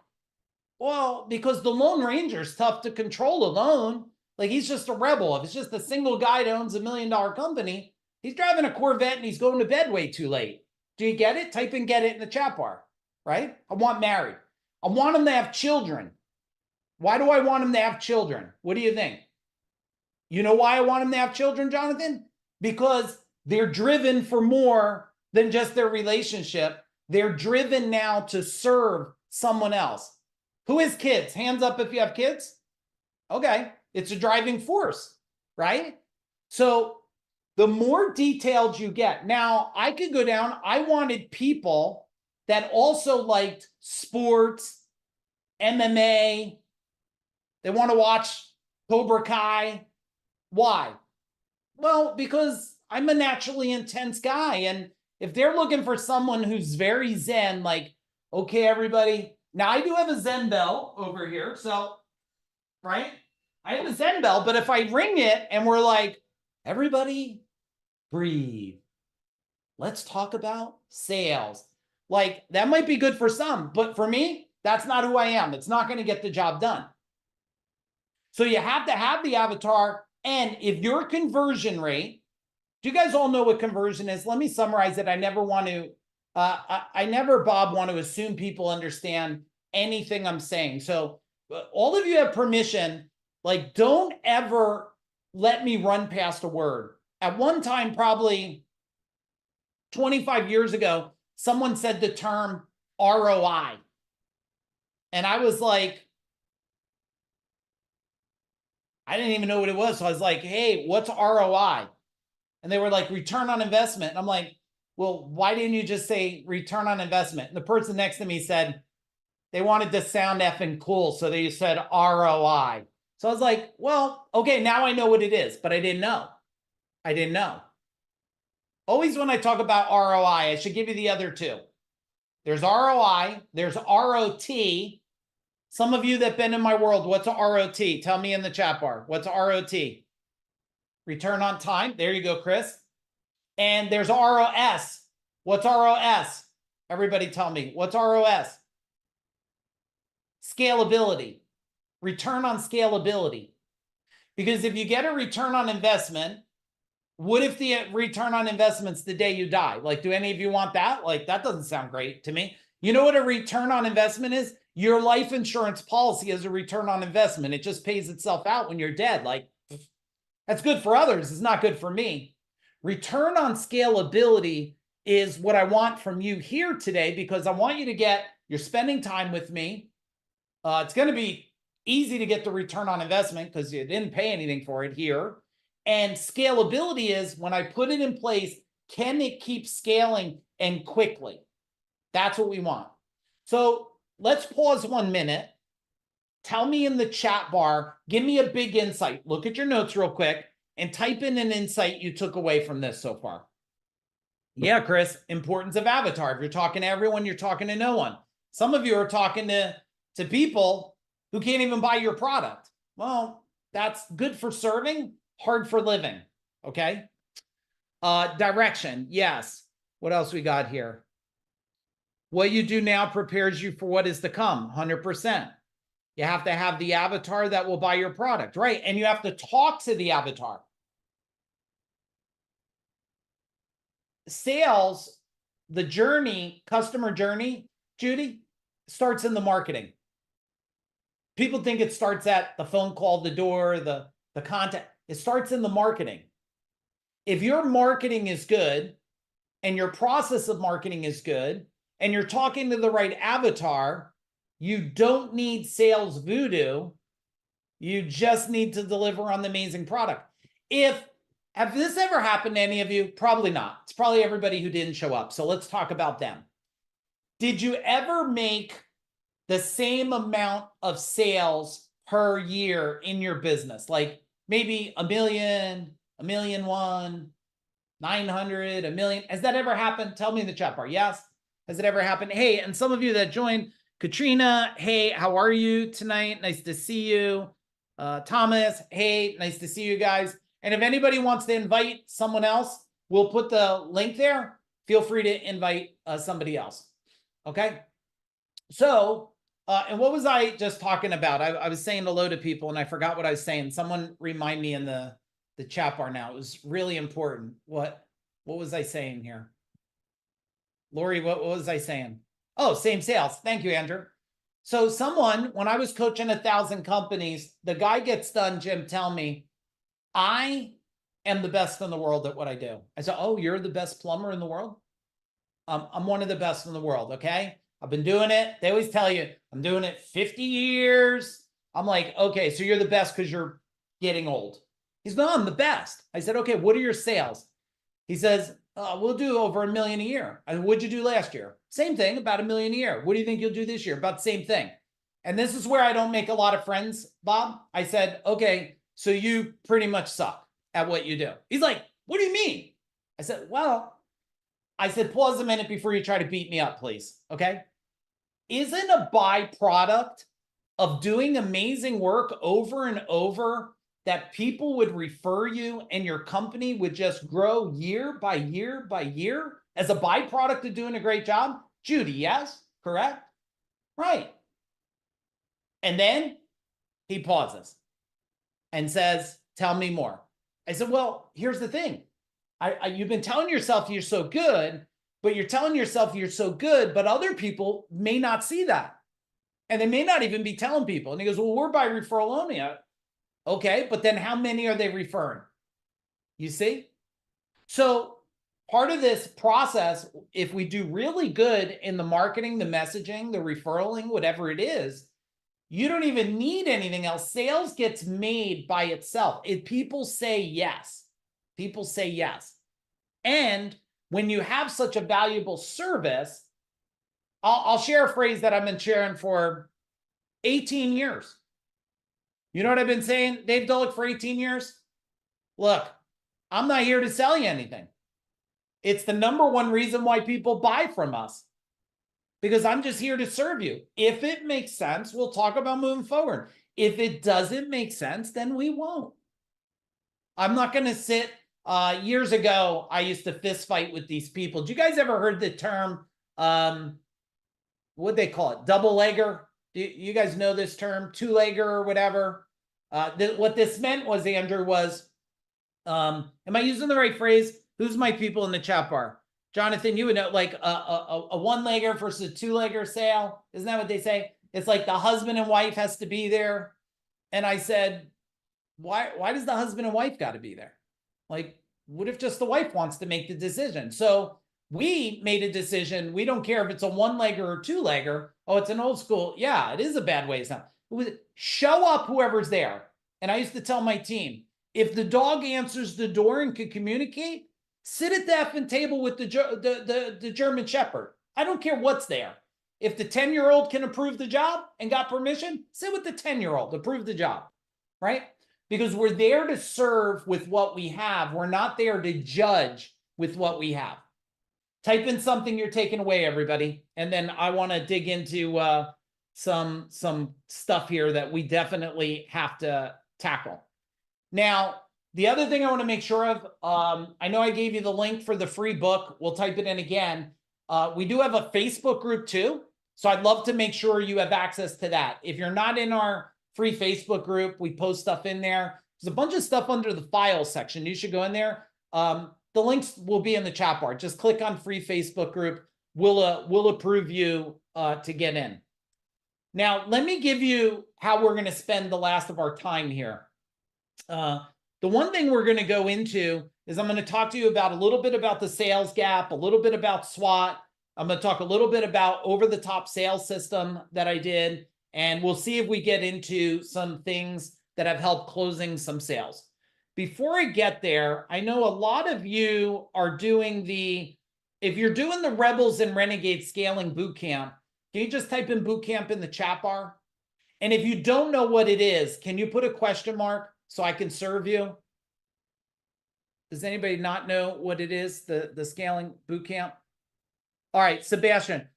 Well, because the Lone Ranger is tough to control alone. Like he's just a rebel. If it's just a single guy that owns $1 million company, he's driving a Corvette and he's going to bed way too late. Do you get it? Type in get it in the chat bar, right? I want married. I want him to have children. Why do I want him to have children? What do you think? You know why I want him to have children, Jonathan? Because they're driven for more than just their relationship. They're driven now to serve someone else. Who has kids? Hands up if you have kids. Okay, it's a driving force, right? So the more detailed you get. Now, I could go down. I wanted people that also liked sports, MMA. They want to watch Cobra Kai. Why? Well, because I'm a naturally intense guy. And if they're looking for someone who's very zen, like, okay, everybody. Now, I do have a Zen bell over here. So, right? I have a Zen bell, but if I ring it and we're like, everybody breathe. Let's talk about sales. Like that might be good for some, but for me, that's not who I am. It's not going to get the job done. So you have to have the avatar. And if your conversion rate, do you guys all know what conversion is? Let me summarize it. I never want to, I never, Bob, want to assume people understand anything I'm saying. So all of you have permission, like don't ever let me run past a word. At one time, probably 25 years ago, someone said the term ROI. And I was like, I didn't even know what it was. So I was like, hey, what's ROI? And they were like, return on investment. And I'm like, well, why didn't you just say return on investment? And the person next to me said they wanted to sound effing cool. So they said ROI. So I was like, well, okay, now I know what it is, but I didn't know. I didn't know. Always when I talk about ROI, I should give you the other two. There's ROI, there's ROT. Some of you that have been in my world, what's a ROT? Tell me in the chat bar. What's a ROT? Return on time. There you go, Chris. And there's ROS. What's ROS? Everybody tell me. What's ROS? Scalability. Return on scalability. Because if you get a return on investment, what if the return on investment's the day you die? Like, do any of you want that? Like, that doesn't sound great to me. You know what a return on investment is? Your life insurance policy is a return on investment. It just pays itself out when you're dead. Like, that's good for others. It's not good for me. Return on scalability is what I want from you here today, because I want you to get, you're spending time with me. It's going to be easy to get the return on investment because you didn't pay anything for it here. And scalability is when I put it in place, can it keep scaling and quickly? That's what we want. So let's pause 1 minute. Tell me in the chat bar, give me a big insight. Look at your notes real quick and type in an insight you took away from this so far. Yeah, Chris, importance of avatar. If you're talking to everyone, you're talking to no one. Some of you are talking to people who can't even buy your product. Well, that's good for serving, hard for living. Okay. Direction. Yes. What else we got here? What you do now prepares you for what is to come. 100%. You have to have the avatar that will buy your product, right? And you have to talk to the avatar. Sales, the journey, customer journey, Judy, starts in the marketing. People think it starts at the phone call, the door, the content. It starts in the marketing. If your marketing is good and your process of marketing is good and you're talking to the right avatar, you don't need sales voodoo. You just need to deliver on the amazing product. Have this ever happened to any of you? Probably not. It's probably everybody who didn't show up. So let's talk about them. Did you ever make the same amount of sales per year in your business? Like maybe $1 million, $1.1 million, 900, $1 million. Has that ever happened? Tell me in the chat bar. Yes. Has it ever happened? Hey, and some of you that joined, Katrina, hey, how are you tonight? Nice to see you. Thomas, hey, nice to see you guys. And if anybody wants to invite someone else, we'll put the link there. Feel free to invite somebody else. Okay. So, and what was I just talking about? I was saying hello to people and I forgot what I was saying. Someone remind me in the chat bar now. It was really important. What was I saying here? Lori, what was I saying? Oh, same sales. Thank you, Andrew. So when I was coaching 1,000 companies, the guy gets done, Jim, tell me, I am the best in the world at what I do. I said, oh, you're the best plumber in the world? I'm one of the best in the world, okay? I've been doing it. They always tell you, I'm doing it 50 years. I'm like, okay, so you're the best because you're getting old. He's no, I'm the best. I said, okay, what are your sales? He says, we'll do over $1 million a year. I said, what'd you do last year? Same thing, about $1 million a year. What do you think you'll do this year? About the same thing. And this is where I don't make a lot of friends, Bob. I said, okay, so you pretty much suck at what you do. He's like, what do you mean? I said, well, pause a minute before you try to beat me up, please. Okay. Isn't a byproduct of doing amazing work over and over that people would refer you and your company would just grow year by year by year as a byproduct of doing a great job? Judy, yes, correct? Right. And then he pauses and says, tell me more. I said, well, here's the thing. You've been telling yourself you're so good, but you're telling yourself you're so good, but other people may not see that. And they may not even be telling people. And he goes, well, we're by referral only. Okay, but then how many are they referring? You see? So part of this process, if we do really good in the marketing, the messaging, the referraling, whatever it is, you don't even need anything else. Sales gets made by itself. If people say yes, people say yes. And when you have such a valuable service, I'll share a phrase that I've been sharing for 18 years. You know what I've been saying, Dave Dolick, for 18 years? Look, I'm not here to sell you anything. It's the #1 reason why people buy from us, because I'm just here to serve you. If it makes sense, we'll talk about moving forward. If it doesn't make sense, then we won't. I'm not going to sit. Years ago, I used to fist fight with these people. Do you guys ever heard the term, what'd they call it? Double legger? Do you guys know this term? Two-legger or whatever? What this meant was, Andrew, was, am I using the right phrase? Who's my people in the chat bar? Jonathan, you would know, like a one-legger versus a two-legger sale. Isn't that what they say? It's like the husband and wife has to be there. And I said, why does the husband and wife got to be there? Like, what if just the wife wants to make the decision? So we made a decision. We don't care if it's a one-legger or two-legger. Oh, it's an old school. Yeah, it is a bad way to sound. Show up whoever's there. And I used to tell my team, if the dog answers the door and can communicate, sit at the effing table with the German Shepherd. I don't care what's there. If the 10-year-old can approve the job and got permission, sit with the 10-year-old, approve the job, right? Because we're there to serve with what we have. We're not there to judge with what we have. Type in something you're taking away, everybody. And then I want to dig into some stuff here that we definitely have to tackle. Now, the other thing I want to make sure of, I know I gave you the link for the free book. We'll type it in again. We do have a Facebook group too. So I'd love to make sure you have access to that. If you're not in our free Facebook group, we post stuff in there. There's a bunch of stuff under the files section. You should go in there. The links will be in the chat bar. Just click on free Facebook group. We'll approve you to get in. Now, let me give you how we're going to spend the last of our time here. The one thing we're going to go into is I'm going to talk to you about a little bit about the sales gap, a little bit about SWOT. I'm going to talk a little bit about over-the-top sales system that I did, and we'll see if we get into some things that have helped closing some sales. Before I get there, I know a lot of you are doing if you're doing the Rebels and Renegades Scaling Bootcamp, can you just type in bootcamp in the chat bar? And if you don't know what it is, can you put a question mark so I can serve you? Does anybody not know what it is, the Scaling Bootcamp? All right, Sebastian.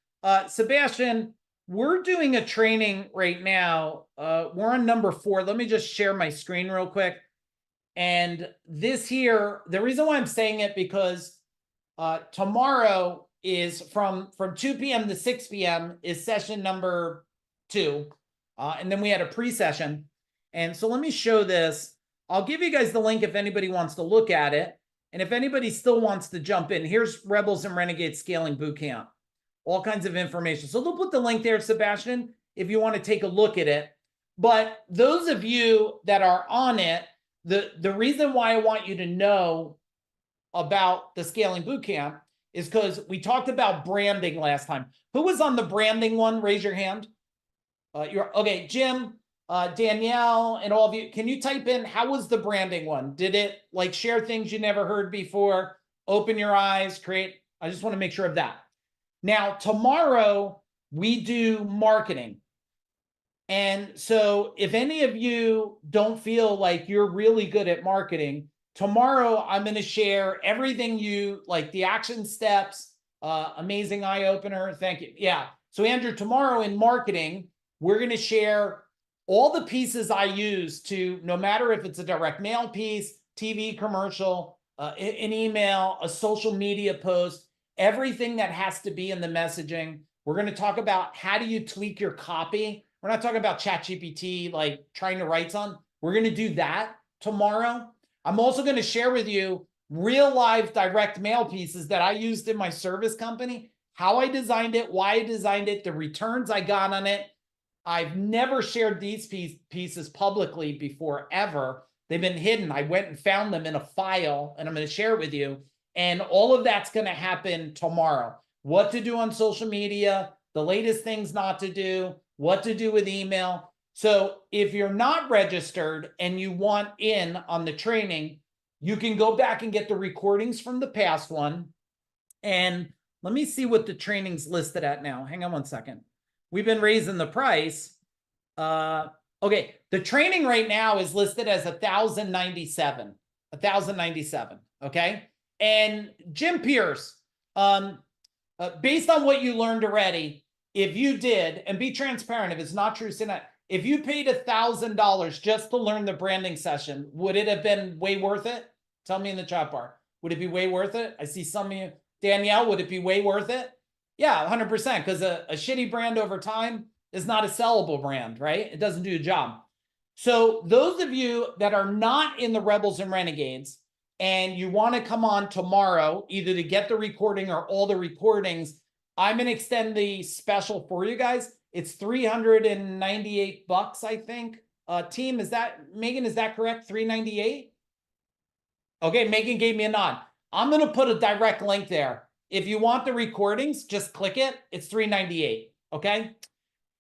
Sebastian, we're doing a training right now. We're on number 4. Let me just share my screen real quick. And this here, the reason why I'm saying it because tomorrow is from 2 p.m. to 6 p.m. is session number 2. And then we had a pre-session. And so let me show this. I'll give you guys the link if anybody wants to look at it. And if anybody still wants to jump in, here's Rebels and Renegades Scaling Bootcamp. All kinds of information. So they'll put the link there, Sebastian, if you want to take a look at it. But those of you that are on it, the reason why I want you to know about the Scaling Bootcamp is because we talked about branding last time. Who was on the branding one? Raise your hand. Okay, Jim, Danielle, and all of you. Can you type in, how was the branding one? Did it like share things you never heard before? Open your eyes, create. I just want to make sure of that. Now, tomorrow we do marketing. And so if any of you don't feel like you're really good at marketing, tomorrow I'm going to share everything you like, the action steps, amazing eye opener. Thank you. Yeah. So Andrew, tomorrow in marketing, we're going to share all the pieces I use to, no matter if it's a direct mail piece, TV commercial, an email, a social media post, everything that has to be in the messaging. We're going to talk about how do you tweak your copy. We're not talking about ChatGPT, like trying to write something. We're going to do that tomorrow. I'm also going to share with you real live direct mail pieces that I used in my service company, how I designed it, why I designed it, the returns I got on it. I've never shared these pieces publicly before, ever. They've been hidden. I went and found them in a file, and I'm going to share it with you. And all of that's going to happen tomorrow. What to do on social media, the latest things not to do, what to do with email. So if you're not registered and you want in on the training, you can go back and get the recordings from the past one. And let me see what the training's listed at now. Hang on one second. We've been raising the price. Okay, the training right now is listed as $1,097. $1,097. Okay. And Jim Pierce, based on what you learned already, if you did, and be transparent, if it's not true, say that. If you paid $1,000 just to learn the branding session, would it have been way worth it? Tell me in the chat bar. Would it be way worth it? I see some of you. Danielle, would it be way worth it? Yeah, 100%, because a shitty brand over time is not a sellable brand, right? It doesn't do a job. So those of you that are not in the Rebels and Renegades and you want to come on tomorrow, either to get the recording or all the recordings, I'm going to extend the special for you guys. It's $398, I think. Team, is that, Megan, is that correct? $398? Okay, Megan gave me a nod. I'm going to put a direct link there. If you want the recordings, just click it. It's $398, okay?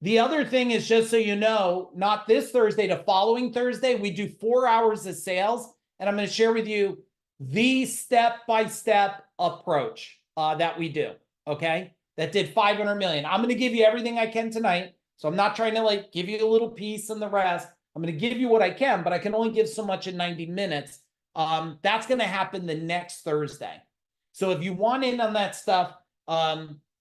The other thing is, just so you know, not this Thursday, the following Thursday, we do 4 hours of sales, and I'm going to share with you the step-by-step approach that we do, okay? That did 500 million. I'm going to give you everything I can tonight. So I'm not trying to like give you a little piece and the rest. I'm going to give you what I can, but I can only give so much in 90 minutes. That's going to happen the next Thursday. So if you want in on that stuff,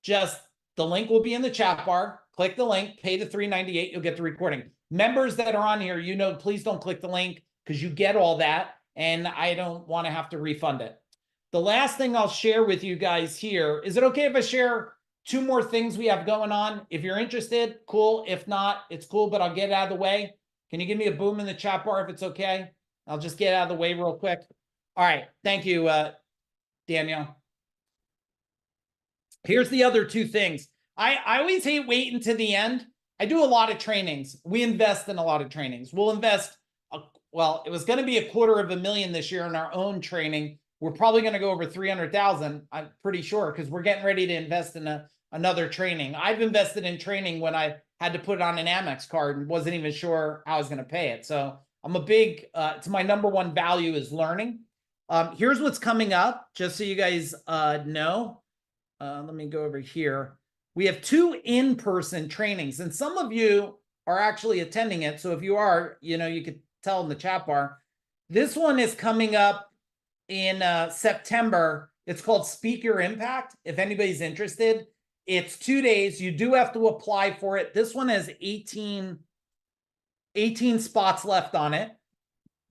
just the link will be in the chat bar. click the link, pay the $3.98, you'll get the recording. Members that are on here, you know, please don't click the link because you get all that and I don't want to have to refund it. The last thing I'll share with you guys here, is it okay if I share 2 more things we have going on? If you're interested, cool. If not, it's cool, but I'll get it out of the way. Can you give me a boom in the chat bar if it's okay? I'll just get out of the way real quick. All right. Thank you, Danielle. Here's the other 2 things. I always hate waiting to the end. I do a lot of trainings. We invest in a lot of trainings. We'll invest, well, it was going to be $250,000 this year in our own training. We're probably going to go over 300,000. I'm pretty sure, because we're getting ready to invest in another training. I've invested in training when I had to put it on an Amex card and wasn't even sure how I was going to pay it. So I'm a big, it's my #1 value is learning. Here's what's coming up, just so you guys know. Let me go over here. We have 2 in-person trainings, and some of you are actually attending it. So if you are, you know, you could tell in the chat bar. This one is coming up in September. It's called Speak Your Impact. If anybody's interested, it's 2 days. You do have to apply for it. This one has 18 spots left on it.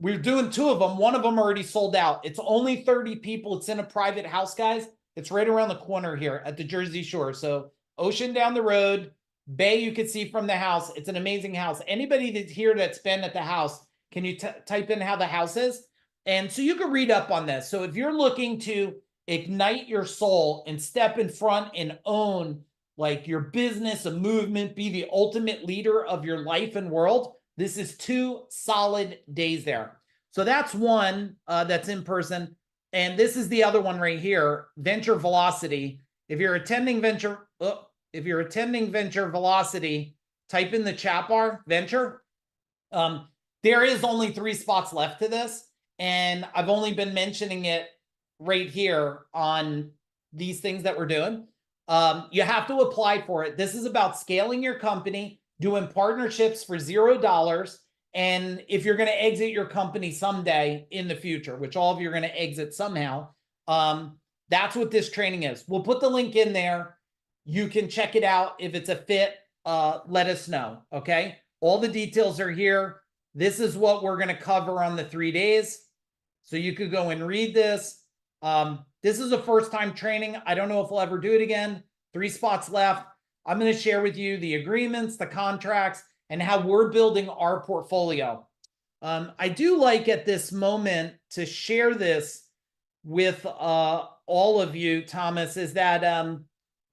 We're doing 2 of them. One of them already sold out. It's only 30 people. It's in a private house, guys. It's right around the corner here at the Jersey Shore. So ocean down the road, bay you can see from the house. It's an amazing house. Anybody that's here that's been at the house, can you type in how the house is? And so you can read up on this. So if you're looking to ignite your soul and step in front and own like your business, a movement, be the ultimate leader of your life and world, this is 2 solid days there. So that's one that's in person. And this is the other one right here, Venture Velocity. If you're attending Venture Velocity, type in the chat bar, Venture. There is only 3 spots left to this. And I've only been mentioning it right here on these things that we're doing. You have to apply for it. This is about scaling your company, doing partnerships for $0. And if you're going to exit your company someday in the future, which all of you are going to exit somehow, that's what this training is. We'll put the link in there. You can check it out. If it's a fit, let us know. Okay. All the details are here. This is what we're going to cover on the 3 days. So you could go and read this. This is a first-time training. I don't know if we'll ever do it again. 3 spots left. I'm going to share with you the agreements, the contracts, and how we're building our portfolio. I do like at this moment to share this with all of you, Thomas, is that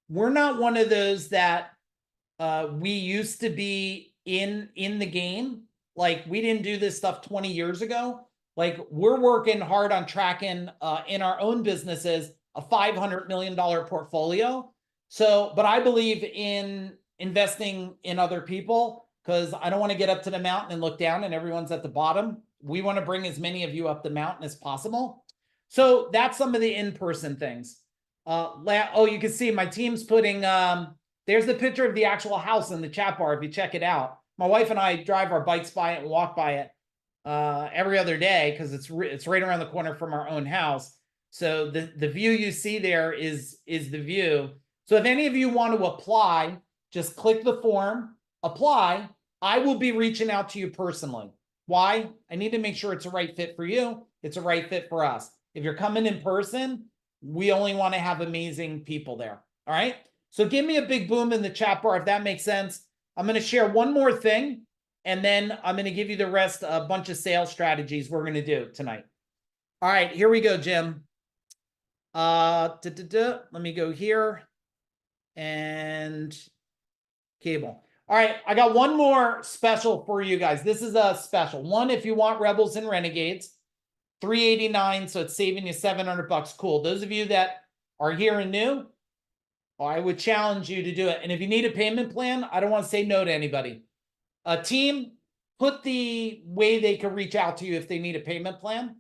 we're not one of those that we used to be in the game. Like, we didn't do this stuff 20 years ago. Like, we're working hard on tracking in our own businesses a $500 million portfolio. So, but I believe in investing in other people, because I don't want to get up to the mountain and look down and everyone's at the bottom. We want to bring as many of you up the mountain as possible. So that's some of the in-person things. Oh, you can see my team's putting, there's the picture of the actual house in the chat bar if you check it out. My wife and I drive our bikes by it and walk by it every other day because it's right around the corner from our own house. So the view you see there is the view. So if any of you want to apply, just click the form, apply. I will be reaching out to you personally. Why? I need to make sure it's a right fit for you. It's a right fit for us. If you're coming in person, we only want to have amazing people there. All right. So give me a big boom in the chat bar if that makes sense. I'm going to share one more thing, and then I'm going to give you the rest, a bunch of sales strategies we're going to do tonight. All right, here we go, Jim. Let me go here and cable. All right, I got one more special for you guys. This is a special one. If you want Rebels and Renegades, $389, so it's saving you $700. Cool. Those of you that are here and new, I would challenge you to do it. And if you need a payment plan, I don't want to say no to anybody. A team, put the way they can reach out to you if they need a payment plan.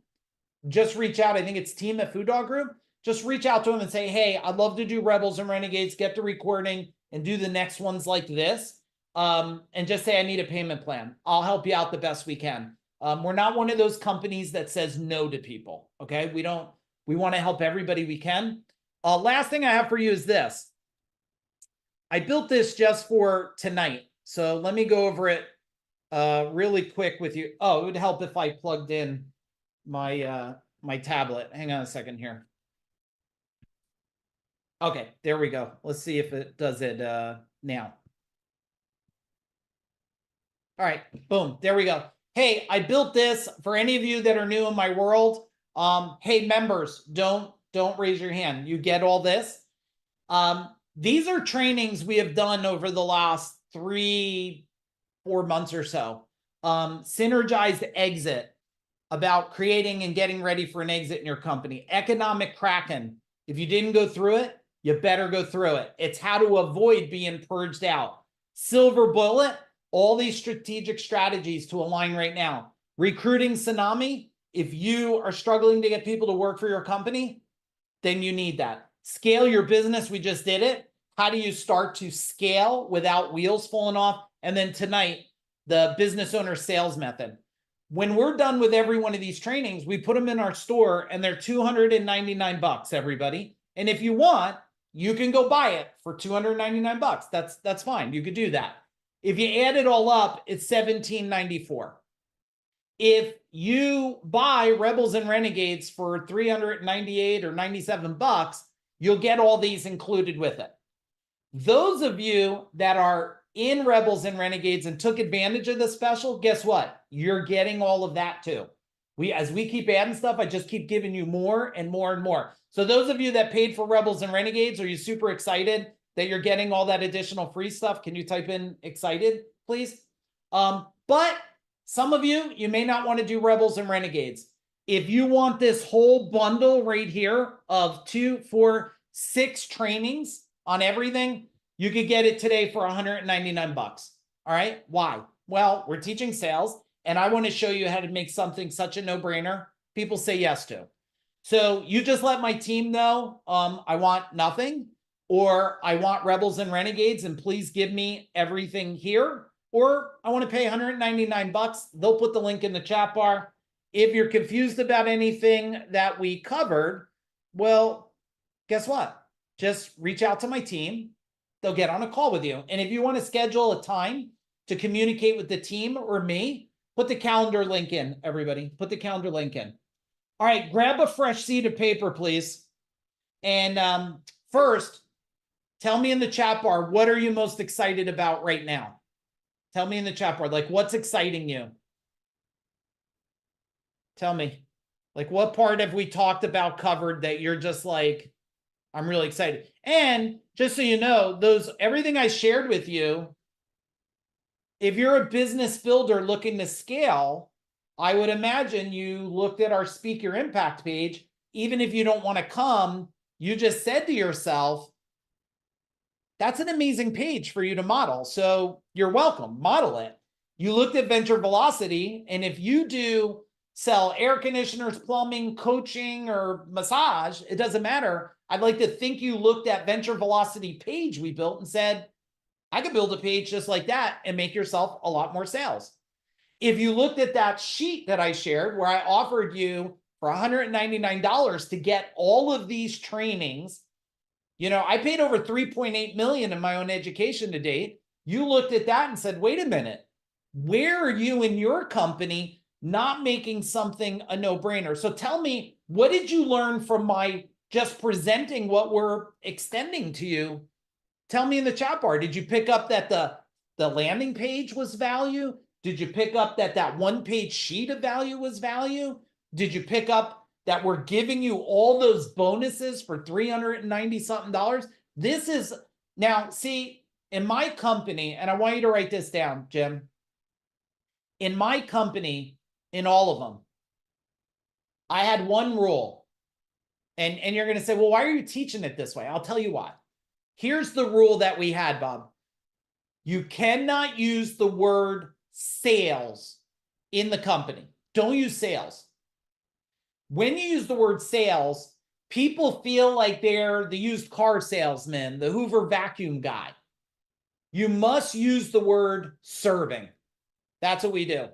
Just reach out. I think it's team at Food Dog Group. Just reach out to them and say, hey, I'd love to do Rebels and Renegades, get the recording and do the next ones like this. And just say, I need a payment plan. I'll help you out the best we can. We're not one of those companies that says no to people. Okay. We want to help everybody we can. Last thing I have for you is this. I built this just for tonight. So let me go over it really quick with you. Oh, it would help if I plugged in my my tablet. Hang on a second here. Okay, there we go. Let's see if it does it now. All right, boom, there we go. Hey, I built this for any of you that are new in my world. Hey, members, don't raise your hand. You get all this. These are trainings we have done over the last 3-4 months or so. Synergized exit, about creating and getting ready for an exit in your company. Economic Kraken. If you didn't go through it, you better go through it. It's how to avoid being purged out. Silver Bullet, all these strategic strategies to align right now. Recruiting Tsunami, if you are struggling to get people to work for your company, then you need that. Scale your business, we just did it. How do you start to scale without wheels falling off? And then tonight, the business owner sales method. When we're done with every one of these trainings, we put them in our store and they're $299, everybody. And if you want, you can go buy it for $299. That's fine. You could do that. If you add it all up, it's $17.94. If you buy Rebels and Renegades for $398 or $97, you'll get all these included with it. Those of you that are in Rebels and Renegades and took advantage of the special, guess what? You're getting all of that too. As we keep adding stuff, I just keep giving you more and more and more. So those of you that paid for Rebels and Renegades, are you super excited that you're getting all that additional free stuff? Can you type in excited, please? But some of you may not want to do Rebels and Renegades. If you want this whole bundle right here of 2, 4, 6 trainings on everything, you could get it today for $199. All right. Why? Well, we're teaching sales and I want to show you how to make something such a no-brainer people say yes to. So you just let my team know, I want nothing, or I want Rebels and Renegades and please give me everything here, or I want to pay $199. They'll put the link in the chat bar. If you're confused about anything that we covered, well, guess what? Just reach out to my team. They'll get on a call with you. And if you want to schedule a time to communicate with the team or me, put the calendar link in, everybody. Put the calendar link in. All right, grab a fresh sheet of paper, please. And first, tell me in the chat bar, what are you most excited about right now? Tell me in the chat bar, like what's exciting you? Tell me, like what part have we talked about covered that you're just like, I'm really excited. And just so you know, everything I shared with you, if you're a business builder looking to scale, I would imagine you looked at our Speak Your Impact page. Even if you don't want to come, you just said to yourself, that's an amazing page for you to model. So you're welcome, model it. You looked at Venture Velocity, and if you do sell air conditioners, plumbing, coaching, or massage, it doesn't matter. I'd like to think you looked at Venture Velocity page we built and said, I could build a page just like that and make yourself a lot more sales. If you looked at that sheet that I shared where I offered you for $199 to get all of these trainings, I paid over $3.8 million in my own education to date. You looked at that and said, wait a minute, where are you in your company not making something a no-brainer? So tell me, what did you learn from my just presenting what we're extending to you? Tell me in the chat bar. Did you pick up that the landing page was value? Did you pick up that one-page sheet of value was value? Did you pick up that we're giving you all those bonuses for $390-something? This is, now see, in my company, and I want you to write this down, Jim. In my company, in all of them, I had one rule. And you're going to say, well, why are you teaching it this way? I'll tell you why. Here's the rule that we had, Bob. You cannot use the word sales in the company. Don't use sales. When you use the word sales, people feel like they're the used car salesman, the Hoover vacuum guy. You must use the word serving. That's what we do.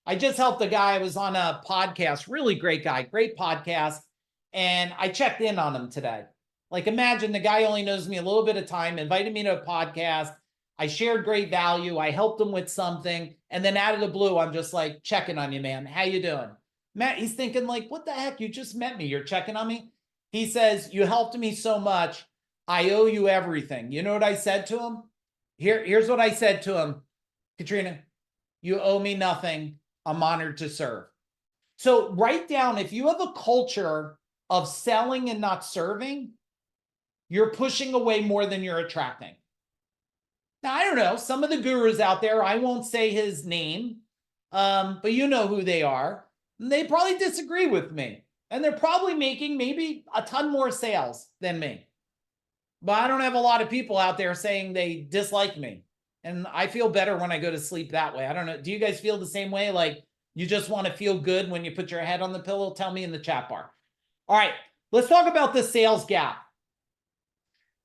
I just helped a guy, I was on a podcast, really great guy, great podcast. And I checked in on him today. Like imagine the guy only knows me a little bit of time, invited me to a podcast. I shared great value. I helped him with something. And then out of the blue, I'm just like checking on you, man. How you doing? Matt, he's thinking like, what the heck? You just met me. You're checking on me. He says, you helped me so much. I owe you everything. You know what I said to him? Here's what I said to him. Katrina, you owe me nothing. I'm honored to serve. So write down, if you have a culture of selling and not serving, you're pushing away more than you're attracting. Now, I don't know, some of the gurus out there, I won't say his name, but you know who they are. And they probably disagree with me. And they're probably making maybe a ton more sales than me. But I don't have a lot of people out there saying they dislike me. And I feel better when I go to sleep that way. I don't know. Do you guys feel the same way? Like you just want to feel good when you put your head on the pillow? Tell me in the chat bar. All right, let's talk about the sales gap.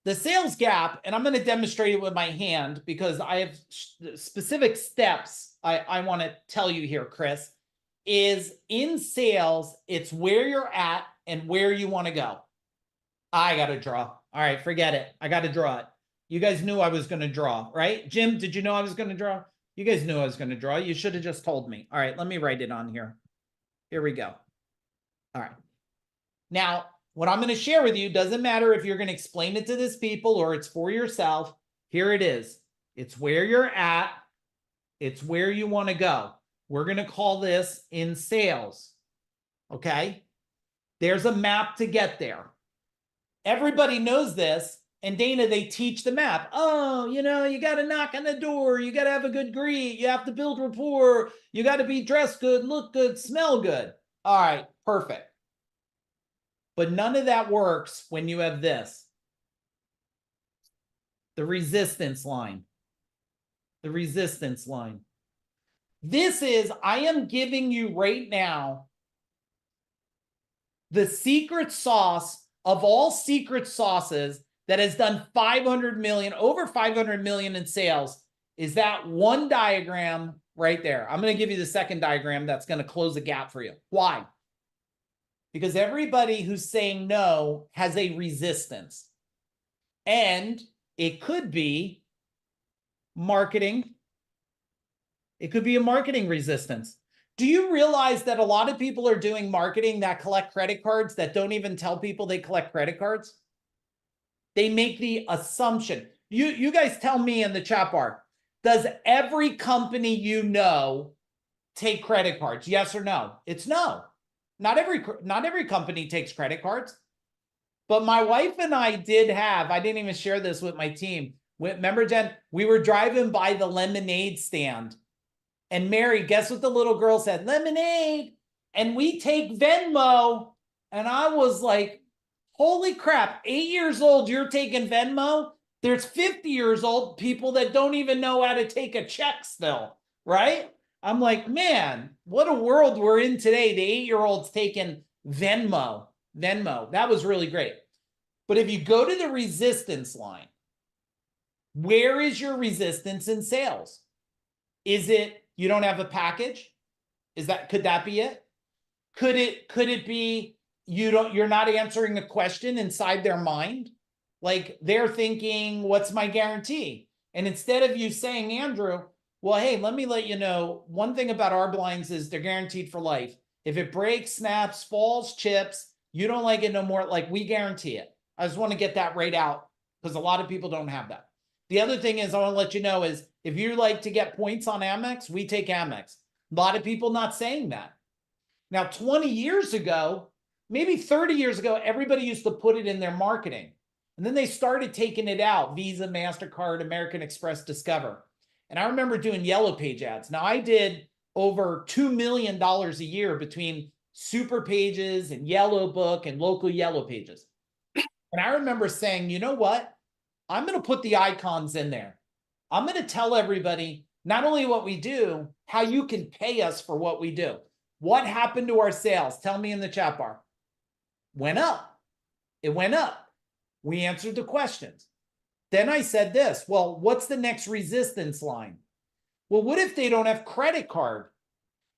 The sales gap, and I'm going to demonstrate it with my hand because I have specific steps I want to tell you here, Chris, is in sales, it's where you're at and where you want to go. I got to draw. All right, forget it. I got to draw it. You guys knew I was going to draw, right? Jim, did you know I was going to draw? You guys knew I was going to draw. You should have just told me. All right, let me write it on here. Here we go. All right. Now, what I'm going to share with you doesn't matter if you're going to explain it to this people or it's for yourself. Here it is. It's where you're at. It's where you want to go. We're going to call this in sales. Okay? There's a map to get there. Everybody knows this. And Dana, they teach the map. Oh, you know, you got to knock on the door. You got to have a good greet. You have to build rapport. You got to be dressed good, look good, smell good. All right, perfect. But none of that works when you have this. The resistance line. The resistance line. This is, I am giving you right now the secret sauce of all secret sauces that has done 500 million, over 500 million in sales, is that one diagram right there. I'm going to give you the second diagram that's going to close the gap for you. Why? Because everybody who's saying no has a resistance. And it could be marketing. It could be a marketing resistance. Do you realize that a lot of people are doing marketing that collect credit cards that don't even tell people they collect credit cards? They make the assumption. You guys tell me in the chat bar, does every company you know take credit cards? Yes or no? It's no. Not every company takes credit cards. But my wife and I did have, I didn't even share this with my team. Remember, Jen, we were driving by the lemonade stand. And Mary, guess what the little girl said? Lemonade. And we take Venmo. And I was like, holy crap, 8 years old, you're taking Venmo? There's 50 years old people that don't even know how to take a check still, right? I'm like, man, what a world we're in today. The 8-year-old's taking Venmo. That was really great. But if you go to the resistance line, where is your resistance in sales? Is it you don't have a package? Could that be it? Could it be you're not answering a question inside their mind? Like they're thinking, what's my guarantee? And instead of you saying, Andrew, well, hey, let me let you know, one thing about our blinds is they're guaranteed for life. If it breaks, snaps, falls, chips, you don't like it no more, like we guarantee it. I just want to get that right out because a lot of people don't have that. The other thing is I want to let you know is if you like to get points on Amex, we take Amex. A lot of people not saying that. Now, 20 years ago, maybe 30 years ago, everybody used to put it in their marketing. And then they started taking it out, Visa, MasterCard, American Express, Discover. And I remember doing Yellow Page ads. Now, I did over $2 million a year between Super Pages and Yellow Book and local Yellow Pages. And I remember saying, you know what? I'm going to put the icons in there. I'm going to tell everybody not only what we do, how you can pay us for what we do. What happened to our sales? Tell me in the chat bar. Went up. It went up. We answered the questions. Then I said this, well, what's the next resistance line? Well, what if they don't have credit card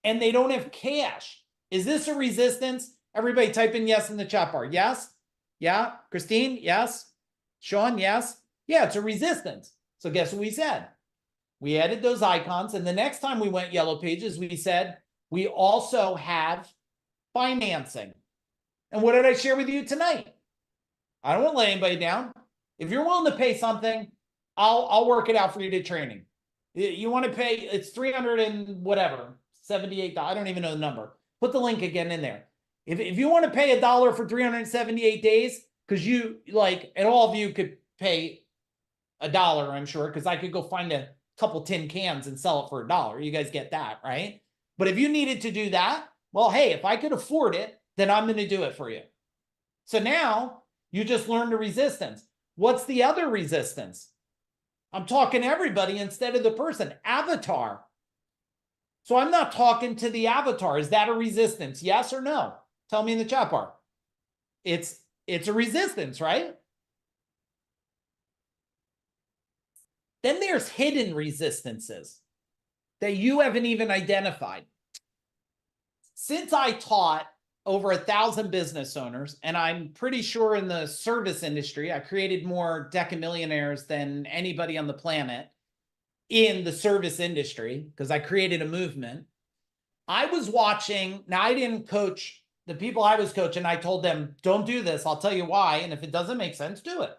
and they don't have cash? Is this a resistance? Everybody type in yes in the chat bar. Yes? Yeah. Christine, yes. Sean, yes. Yeah, it's a resistance. So guess what we said? We added those icons. And the next time we went Yellow Pages, we said we also have financing. And what did I share with you tonight? I don't want to let anybody down. If you're willing to pay something, I'll work it out for you to training. You want to pay, it's 300 and whatever, $78. I don't even know the number. Put the link again in there. If you want to pay $1 for 378 days, because you like, and all of you could pay $1, I'm sure, because I could go find a couple tin cans and sell it for $1. You guys get that, right? But if you needed to do that, well, hey, if I could afford it, then I'm going to do it for you. So now you just learned the resistance. What's the other resistance? I'm talking to everybody instead of the person. Avatar. So I'm not talking to the avatar. Is that a resistance? Yes or no? Tell me in the chat bar. It's a resistance, right? Then there's hidden resistances that you haven't even identified. Since I taught over 1,000 business owners, and I'm pretty sure in the service industry, I created more decamillionaires than anybody on the planet in the service industry because I created a movement. I was watching, now I didn't coach the people I was coaching. I told them, don't do this. I'll tell you why. And if it doesn't make sense, do it.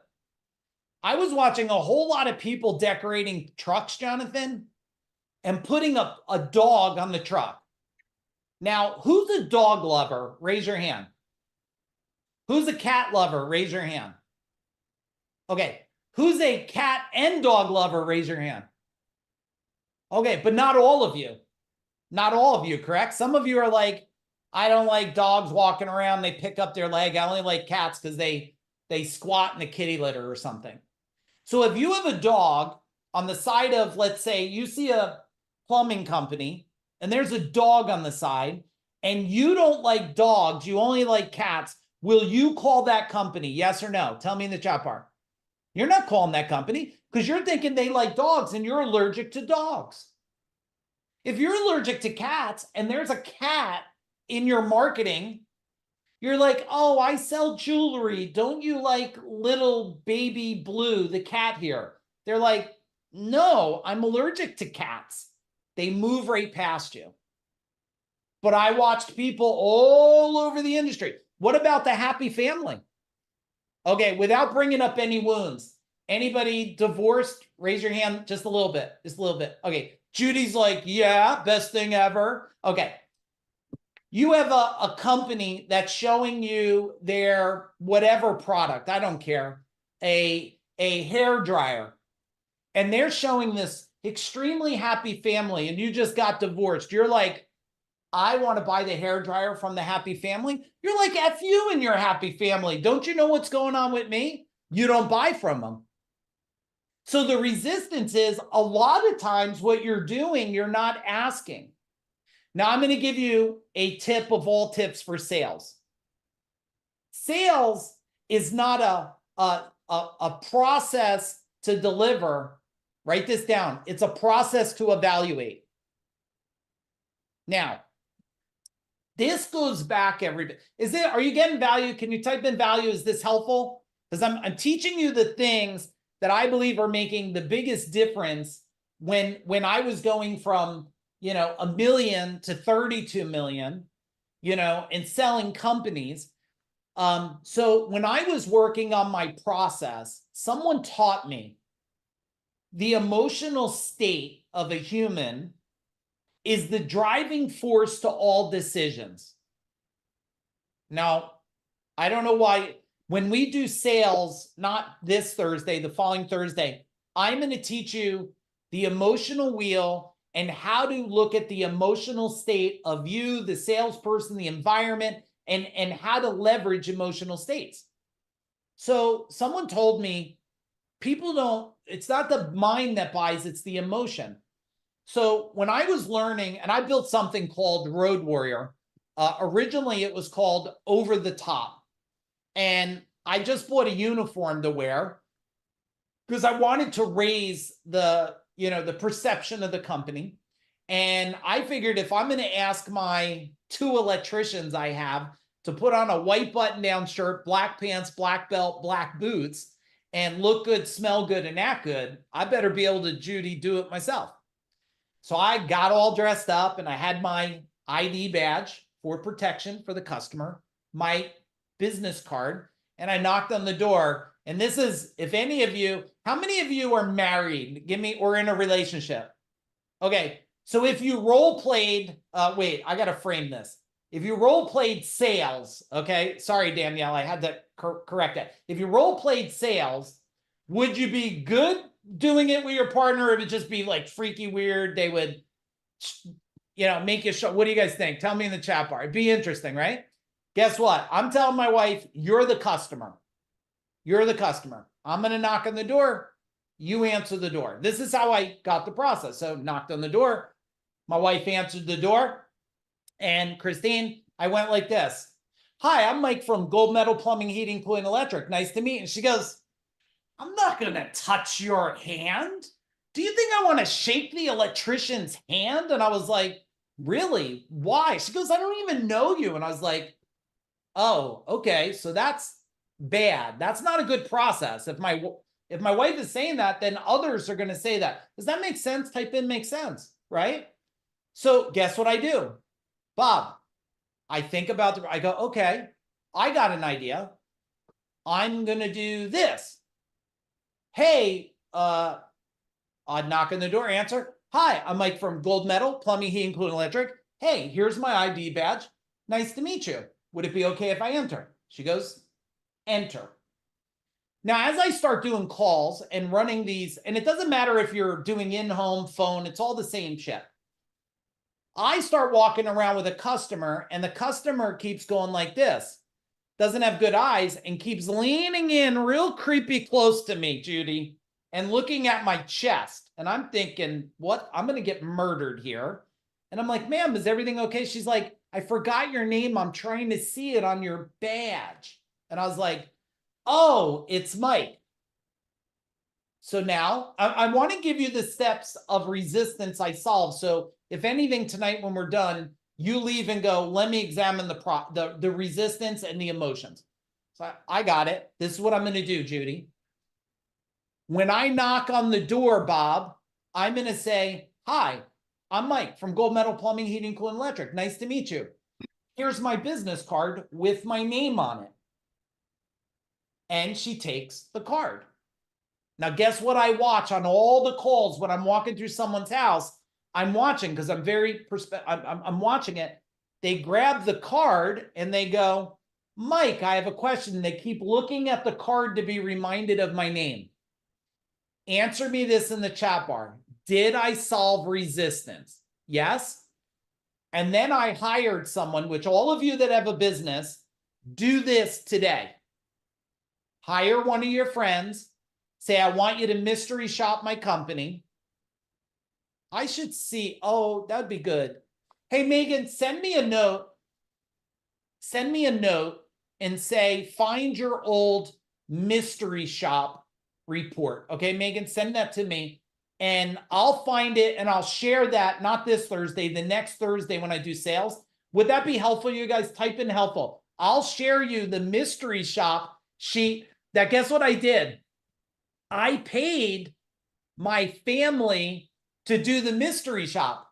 I was watching a whole lot of people decorating trucks, Jonathan, and putting up a dog on the truck. Now, who's a dog lover? Raise your hand. Who's a cat lover? Raise your hand. Okay. Who's a cat and dog lover? Raise your hand. Okay, but not all of you. Not all of you, correct? Some of you are like, I don't like dogs walking around. They pick up their leg. I only like cats because they squat in a kitty litter or something. So if you have a dog on the side of, let's say, you see a plumbing company, and there's a dog on the side, and you don't like dogs, you only like cats, will you call that company? Yes or no? Tell me in the chat bar. You're not calling that company because you're thinking they like dogs and you're allergic to dogs. If you're allergic to cats and there's a cat in your marketing, you're like, oh, I sell jewelry. Don't you like little baby Blue, the cat here? They're like, no, I'm allergic to cats. They move right past you. But I watched people all over the industry. What about the happy family? Okay, without bringing up any wounds, anybody divorced? Raise your hand just a little bit, just a little bit. Okay, Judy's like, yeah, best thing ever. Okay, you have a company that's showing you their whatever product, I don't care, a hair dryer, and they're showing this extremely happy family, and you just got divorced. You're like, I want to buy the hair dryer from the happy family. You're like, F you and your happy family. Don't you know what's going on with me? You don't buy from them. So the resistance is a lot of times what you're doing, you're not asking. Now I'm going to give you a tip of all tips for sales. Sales is not a process to deliver. Write this down. It's a process to evaluate. Now, this goes back are you getting value? Can you type in value? Is this helpful? Because I'm teaching you the things that I believe are making the biggest difference when I was going from, $1 million to 32 million, and selling companies. So when I was working on my process, someone taught me the emotional state of a human is the driving force to all decisions. Now, I don't know why, when we do sales, not this Thursday, the following Thursday, I'm going to teach you the emotional wheel and how to look at the emotional state of you, the salesperson, the environment, and how to leverage emotional states. So someone told me, it's not the mind that buys, it's the emotion. So when I was learning, and I built something called Road Warrior, originally it was called Over the Top. And I just bought a uniform to wear because I wanted to raise the perception of the company. And I figured if I'm going to ask my 2 electricians I have to put on a white button-down shirt, black pants, black belt, black boots, and look good, smell good, and act good, I better be able to, Judy, do it myself. So I got all dressed up and I had my ID badge for protection for the customer, my business card, and I knocked on the door. And this is, if any of you, how many of you are married? Give me, or in a relationship? Okay, so if you role played, wait, I got to frame this. If you role played sales, okay, sorry, Danielle, I had to correct that. If you role played sales, would you be good doing it with your partner, or it would just be like freaky weird? They would, make you show. What do you guys think? Tell me in the chat bar. It'd be interesting, right? Guess what? I'm telling my wife, you're the customer. You're the customer. I'm going to knock on the door. You answer the door. This is how I got the process. So knocked on the door. My wife answered the door. And Christine, I went like this. Hi, I'm Mike from Gold Medal Plumbing, Heating, Cooling, Electric. Nice to meet you. And she goes, I'm not going to touch your hand. Do you think I want to shake the electrician's hand? And I was like, really? Why? She goes, I don't even know you. And I was like, oh, okay. So that's bad. That's not a good process. If my wife is saying that, then others are going to say that. Does that make sense? Type in makes sense, right? So guess what I do? Bob, I think about I go, okay, I got an idea. I'm going to do this. Hey, I'd knock on the door, answer. Hi, I'm Mike from Gold Medal, Plumbing, Heating, Cooling, Electric. Hey, here's my ID badge. Nice to meet you. Would it be okay if I enter? She goes, enter. Now, as I start doing calls and running these, and it doesn't matter if you're doing in-home, phone, it's all the same shit. I start walking around with a customer and the customer keeps going like this, doesn't have good eyes, and keeps leaning in real creepy close to me, Judy, and looking at my chest. And I'm thinking, what? I'm going to get murdered here. And I'm like, ma'am, is everything okay? She's like, I forgot your name. I'm trying to see it on your badge. And I was like, oh, it's Mike. So now I want to give you the steps of resistance I solved. So if anything tonight when we're done, you leave and go, let me examine the resistance and the emotions. So I got it. This is what I'm going to do, Judy. When I knock on the door, Bob, I'm going to say, hi, I'm Mike from Gold Medal Plumbing, Heating, Cooling, Electric. Nice to meet you. Here's my business card with my name on it. And she takes the card. Now, guess what I watch on all the calls when I'm walking through someone's house? I'm watching because I'm watching it. They grab the card and they go, Mike, I have a question. They keep looking at the card to be reminded of my name. Answer me this in the chat bar. Did I solve resistance? Yes. And then I hired someone, which all of you that have a business, do this today. Hire one of your friends. Say, I want you to mystery shop my company. I should see. Oh, that'd be good. Hey, Megan, send me a note. Send me a note and say, find your old mystery shop report. Okay, Megan, send that to me and I'll find it and I'll share that, not this Thursday, the next Thursday when I do sales. Would that be helpful? You guys type in helpful. I'll share you the mystery shop sheet that, guess what I did? I paid my family to do the mystery shop.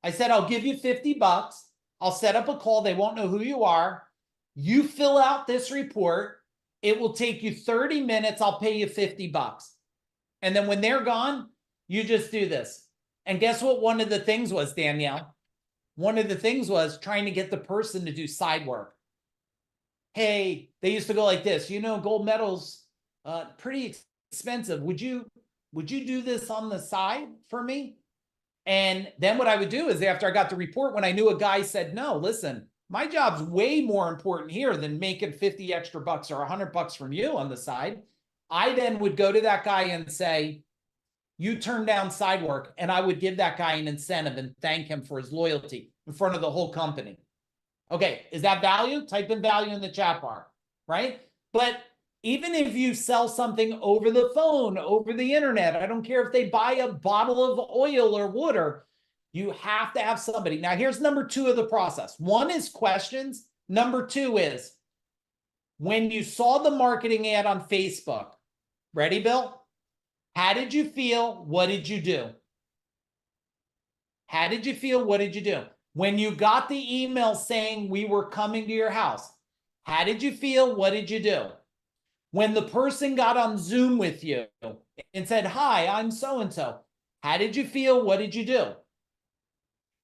I said, I'll give you $50. I'll set up a call. They won't know who you are. You fill out this report. It will take you 30 minutes. I'll pay you $50. And then when they're gone, you just do this. And guess what one of the things was, Danielle? One of the things was trying to get the person to do side work. Hey, they used to go like this, Gold Medal's pretty expensive. Would you do this on the side for me? And then what I would do is after I got the report, when I knew a guy said, no, listen, my job's way more important here than making 50 extra bucks or $100 from you on the side. I then would go to that guy and say, you turn down side work, and I would give that guy an incentive and thank him for his loyalty in front of the whole company. Okay, is that value? Type in value in the chat bar, right? But even if you sell something over the phone, over the internet, I don't care if they buy a bottle of oil or water, you have to have somebody. Now, here's number 2 of the process. 1 is questions. Number two is when you saw the marketing ad on Facebook, ready, Bill? How did you feel? What did you do? How did you feel? What did you do? When you got the email saying we were coming to your house, how did you feel? What did you do? When the person got on Zoom with you and said, hi, I'm so-and-so, how did you feel? What did you do?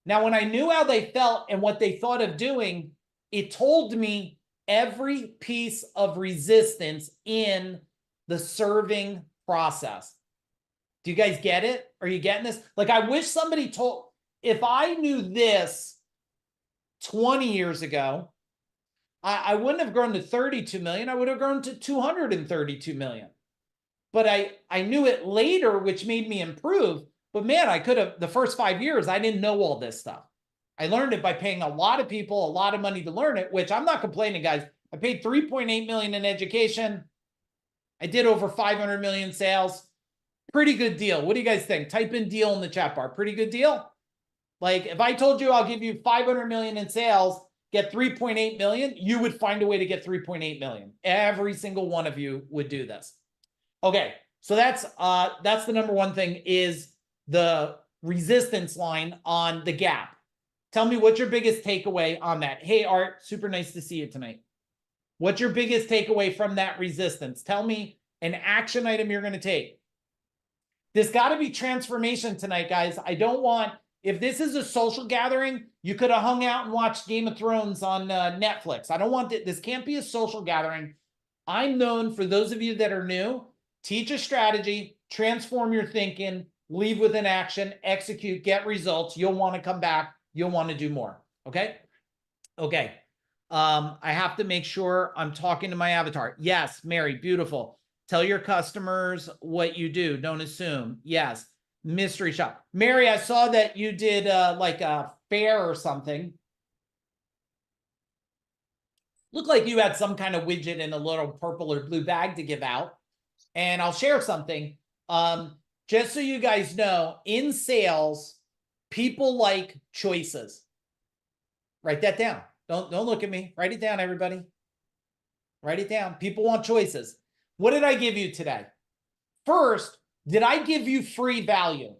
Now, when I knew how they felt and what they thought of doing, it told me every piece of resistance in the serving process. Do you guys get it? Are you getting this? Like, I wish somebody told, if I knew this 20 years ago, I wouldn't have grown to 32 million. I would have grown to 232 million. But I knew it later, which made me improve. But man, I could have, the first 5 years, I didn't know all this stuff. I learned it by paying a lot of people a lot of money to learn it, which I'm not complaining, guys. I paid 3.8 million in education. I did over 500 million sales. Pretty good deal. What do you guys think? Type in deal in the chat bar. Pretty good deal? Like, if I told you I'll give you 500 million in sales, get 3.8 million, you would find a way to get 3.8 million. Every single one of you would do this. Okay, so that's the number one thing, is the resistance line on the gap. Tell me, what's your biggest takeaway on that? Hey, Art, super nice to see you tonight. What's your biggest takeaway from that resistance? Tell me an action item you're going to take. There's got to be transformation tonight, guys. I don't want, if this is a social gathering, you could have hung out and watched Game of Thrones on Netflix. I don't want this can't be a social gathering. I'm known, for those of you that are new, teach a strategy, transform your thinking, leave with an action, execute, get results. You'll want to come back. You'll want to do more. Okay. Okay. I have to make sure I'm talking to my avatar. Yes, Mary, beautiful. Tell your customers what you do. Don't assume. Yes. Mystery shop. Mary, I saw that you did like a fair or something. Looked like you had some kind of widget in a little purple or blue bag to give out. And I'll share something. Just so you guys know, in sales, people like choices. Write that down. Don't look at me. Write it down, everybody. Write it down. People want choices. What did I give you today? First, did I give you free value?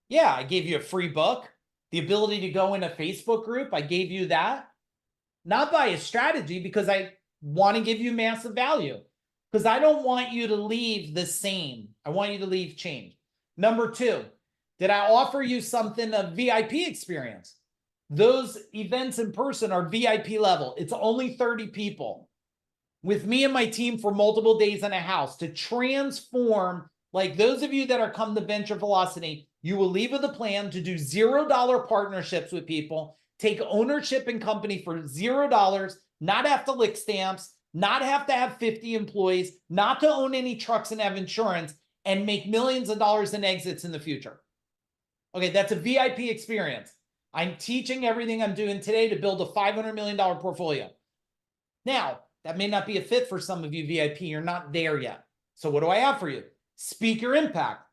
Yeah, I gave you a free book, the ability to go in a Facebook group. I gave you that. Not by a strategy, because I want to give you massive value. Because I don't want you to leave the same. I want you to leave changed. Number two, did I offer you something, a VIP experience? Those events in person are VIP level. It's only 30 people with me and my team for multiple days in a house to transform. Like, those of you that are come to Venture Velocity, you will leave with a plan to do $0 partnerships with people, take ownership in company for $0, not have to lick stamps, not have to have 50 employees, not to own any trucks and have insurance, and make millions of dollars in exits in the future. Okay, that's a VIP experience. I'm teaching everything I'm doing today to build a $500 million portfolio. Now, that may not be a fit for some of you VIP. You're not there yet. So what do I have for you? Speaker impact.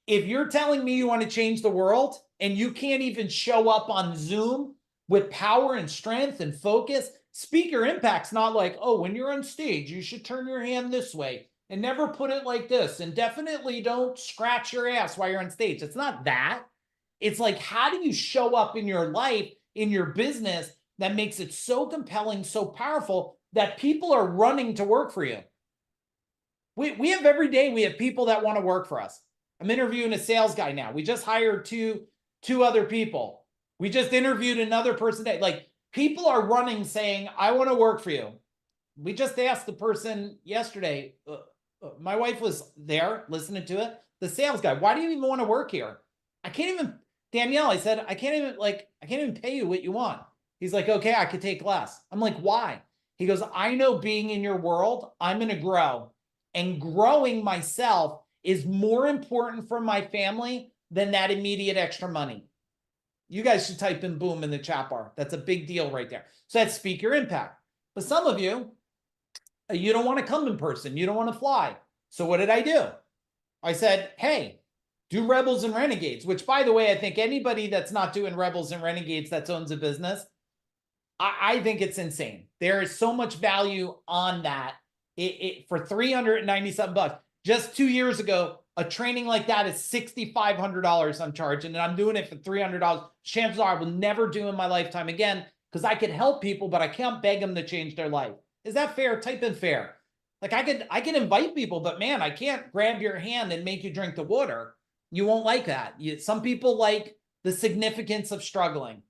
If you're telling me you want to change the world and you can't even show up on Zoom with power and strength and focus, speaker impact's not like, oh, when you're on stage, you should turn your hand this way and never put it like this. And definitely don't scratch your ass while you're on stage. It's not that. It's like, how do you show up in your life, in your business, that makes it so compelling, so powerful that people are running to work for you? We have every day, we have people that want to work for us. I'm interviewing a sales guy now. We just hired two other people. We just interviewed another person today. Like, people are running saying, I want to work for you. We just asked the person yesterday, my wife was there listening to it, the sales guy, why do you even want to work here? I can't even, Danielle, I said, I can't even pay you what you want. He's like, okay, I could take less. I'm like, why? He goes, I know being in your world, I'm going to grow. And growing myself is more important for my family than that immediate extra money. You guys should type in boom in the chat bar. That's a big deal right there. So that's speaker impact. But some of you, you don't want to come in person. You don't want to fly. So what did I do? I said, hey, do Rebels and Renegades, which, by the way, I think anybody that's not doing Rebels and Renegades that owns a business, I think it's insane. There is so much value on that. For $397, just 2 years ago, a training like that is $6,500 I'm charging, and I'm doing it for $300. Chances are I will never do in my lifetime again, because I could help people, but I can't beg them to change their life. Is that fair? Type in fair. Like I could invite people, but man, I can't grab your hand and make you drink the water. You won't like that. Some people like the significance of struggling.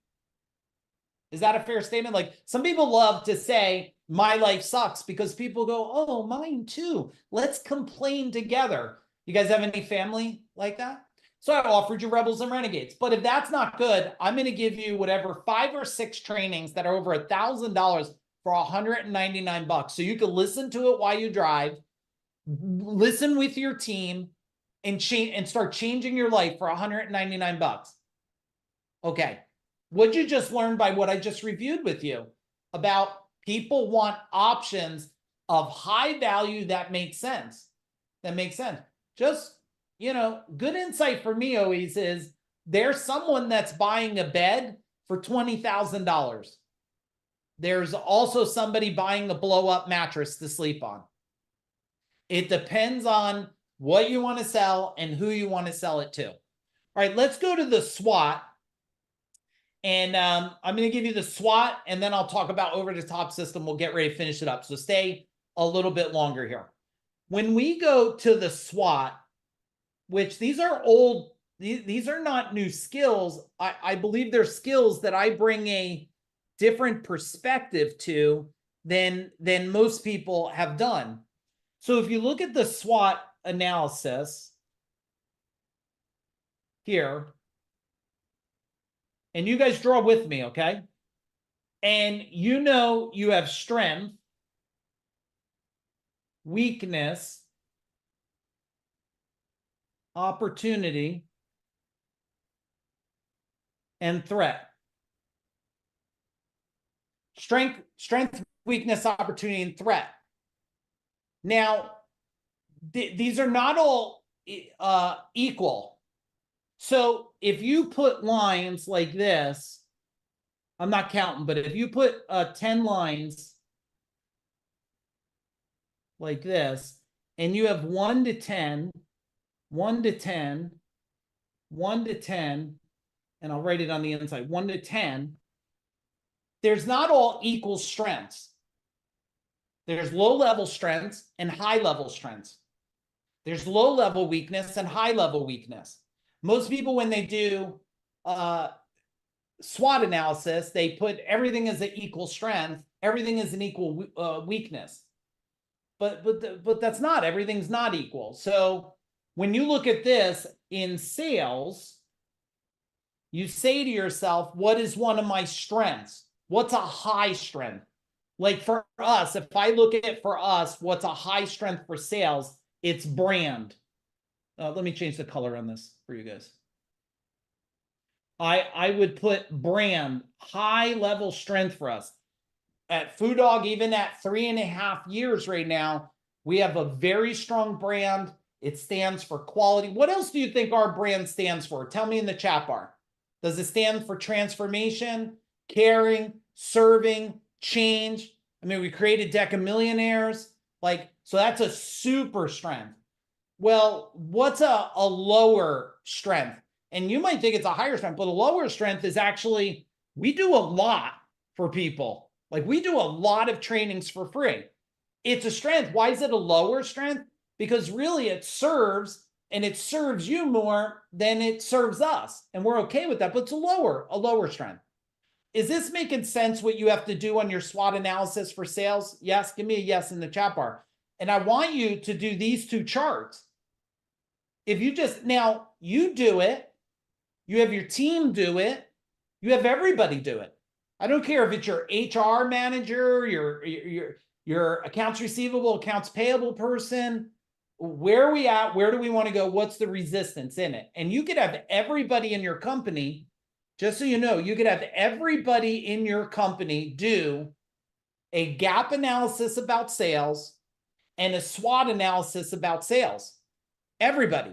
Is that a fair statement? Like, some people love to say my life sucks because people go, oh, mine too. Let's complain together. You guys have any family like that? So I offered you Rebels and Renegades. But if that's not good, I'm going to give you whatever 5 or 6 trainings that are over $1,000 for $199. So you can listen to it while you drive, listen with your team, and start changing your life for $199. Okay. What'd you just learn by what I just reviewed with you about people want options of high value that makes sense? That makes sense. Just, good insight for me always is there's someone that's buying a bed for $20,000. There's also somebody buying a blow up mattress to sleep on. It depends on what you want to sell and who you want to sell it to. All right, let's go to the SWOT. And I'm going to give you the SWOT, and then I'll talk about over the top system. We'll get ready to finish it up. So stay a little bit longer here. When we go to the SWOT, which these are old, these are not new skills. I believe they're skills that I bring a different perspective to than most people have done. So if you look at the SWOT analysis here, and you guys draw with me, okay? And you have strength, weakness, opportunity, and threat. Strength, weakness, opportunity, and threat. Now, these are not all equal. So if you put lines like this, I'm not counting, but if you put 10 lines like this, and you have 1 to 10, 1 to 10, 1 to 10, and I'll write it on the inside, 1 to 10, there's not all equal strengths. There's low-level strengths and high-level strengths. There's low-level weakness and high-level weakness. Most people, when they do SWOT analysis, they put everything as an equal strength, everything is an equal weakness. But that's not, everything's not equal. So when you look at this in sales, you say to yourself, what is one of my strengths? What's a high strength? Like for us, if I look at it for us, what's a high strength for sales? It's brand. Let me change the color on this for you guys. I would put brand, high level strength for us. At Food Dog, even at 3.5 years right now, we have a very strong brand. It stands for quality. What else do you think our brand stands for? Tell me in the chat bar. Does it stand for transformation, caring, serving, change? I mean, we created Deck of Millionaires. So that's a super strength. Well, what's a lower strength? And you might think it's a higher strength, but a lower strength is actually, we do a lot for people. Like we do a lot of trainings for free. It's a strength. Why is it a lower strength? Because really it serves, and it serves you more than it serves us. And we're okay with that, but it's a lower strength. Is this making sense what you have to do on your SWOT analysis for sales? Yes, give me a yes in the chat bar. And I want you to do these 2 charts. If you now you do it, you have your team do it, you have everybody do it. I don't care if it's your HR manager, your accounts receivable, accounts payable person. Where are we at? Where do we want to go? What's the resistance in it? And you could have everybody in your company, just so you know, you could have everybody in your company do a gap analysis about sales and a SWOT analysis about sales. Everybody.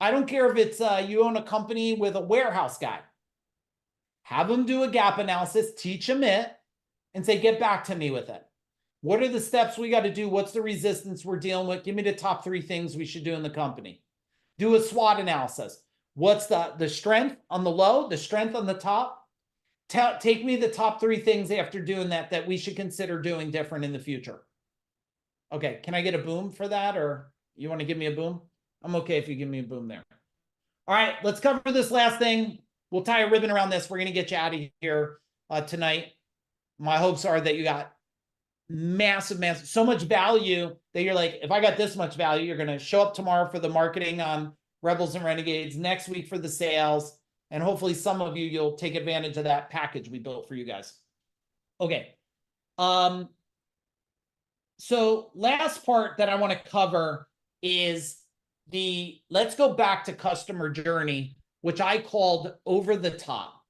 I don't care if it's you own a company with a warehouse guy. Have them do a gap analysis, teach them it, and say, get back to me with it. What are the steps we got to do? What's the resistance we're dealing with? Give me the top 3 things we should do in the company. Do a SWOT analysis. What's the strength on the low, the strength on the top? Take me the top 3 things after doing that we should consider doing different in the future. Okay, can I get a boom for that, or you want to give me a boom? I'm okay if you give me a boom there. All right, let's cover this last thing. We'll tie a ribbon around this. We're going to get you out of here tonight. My hopes are that you got massive, so much value that you're like, if I got this much value, you're going to show up tomorrow for the marketing on Rebels and Renegades, next week for the sales, and hopefully some of you'll take advantage of that package we built for you guys. Okay. So last part that I want to cover is let's go back to customer journey, which I called over the top.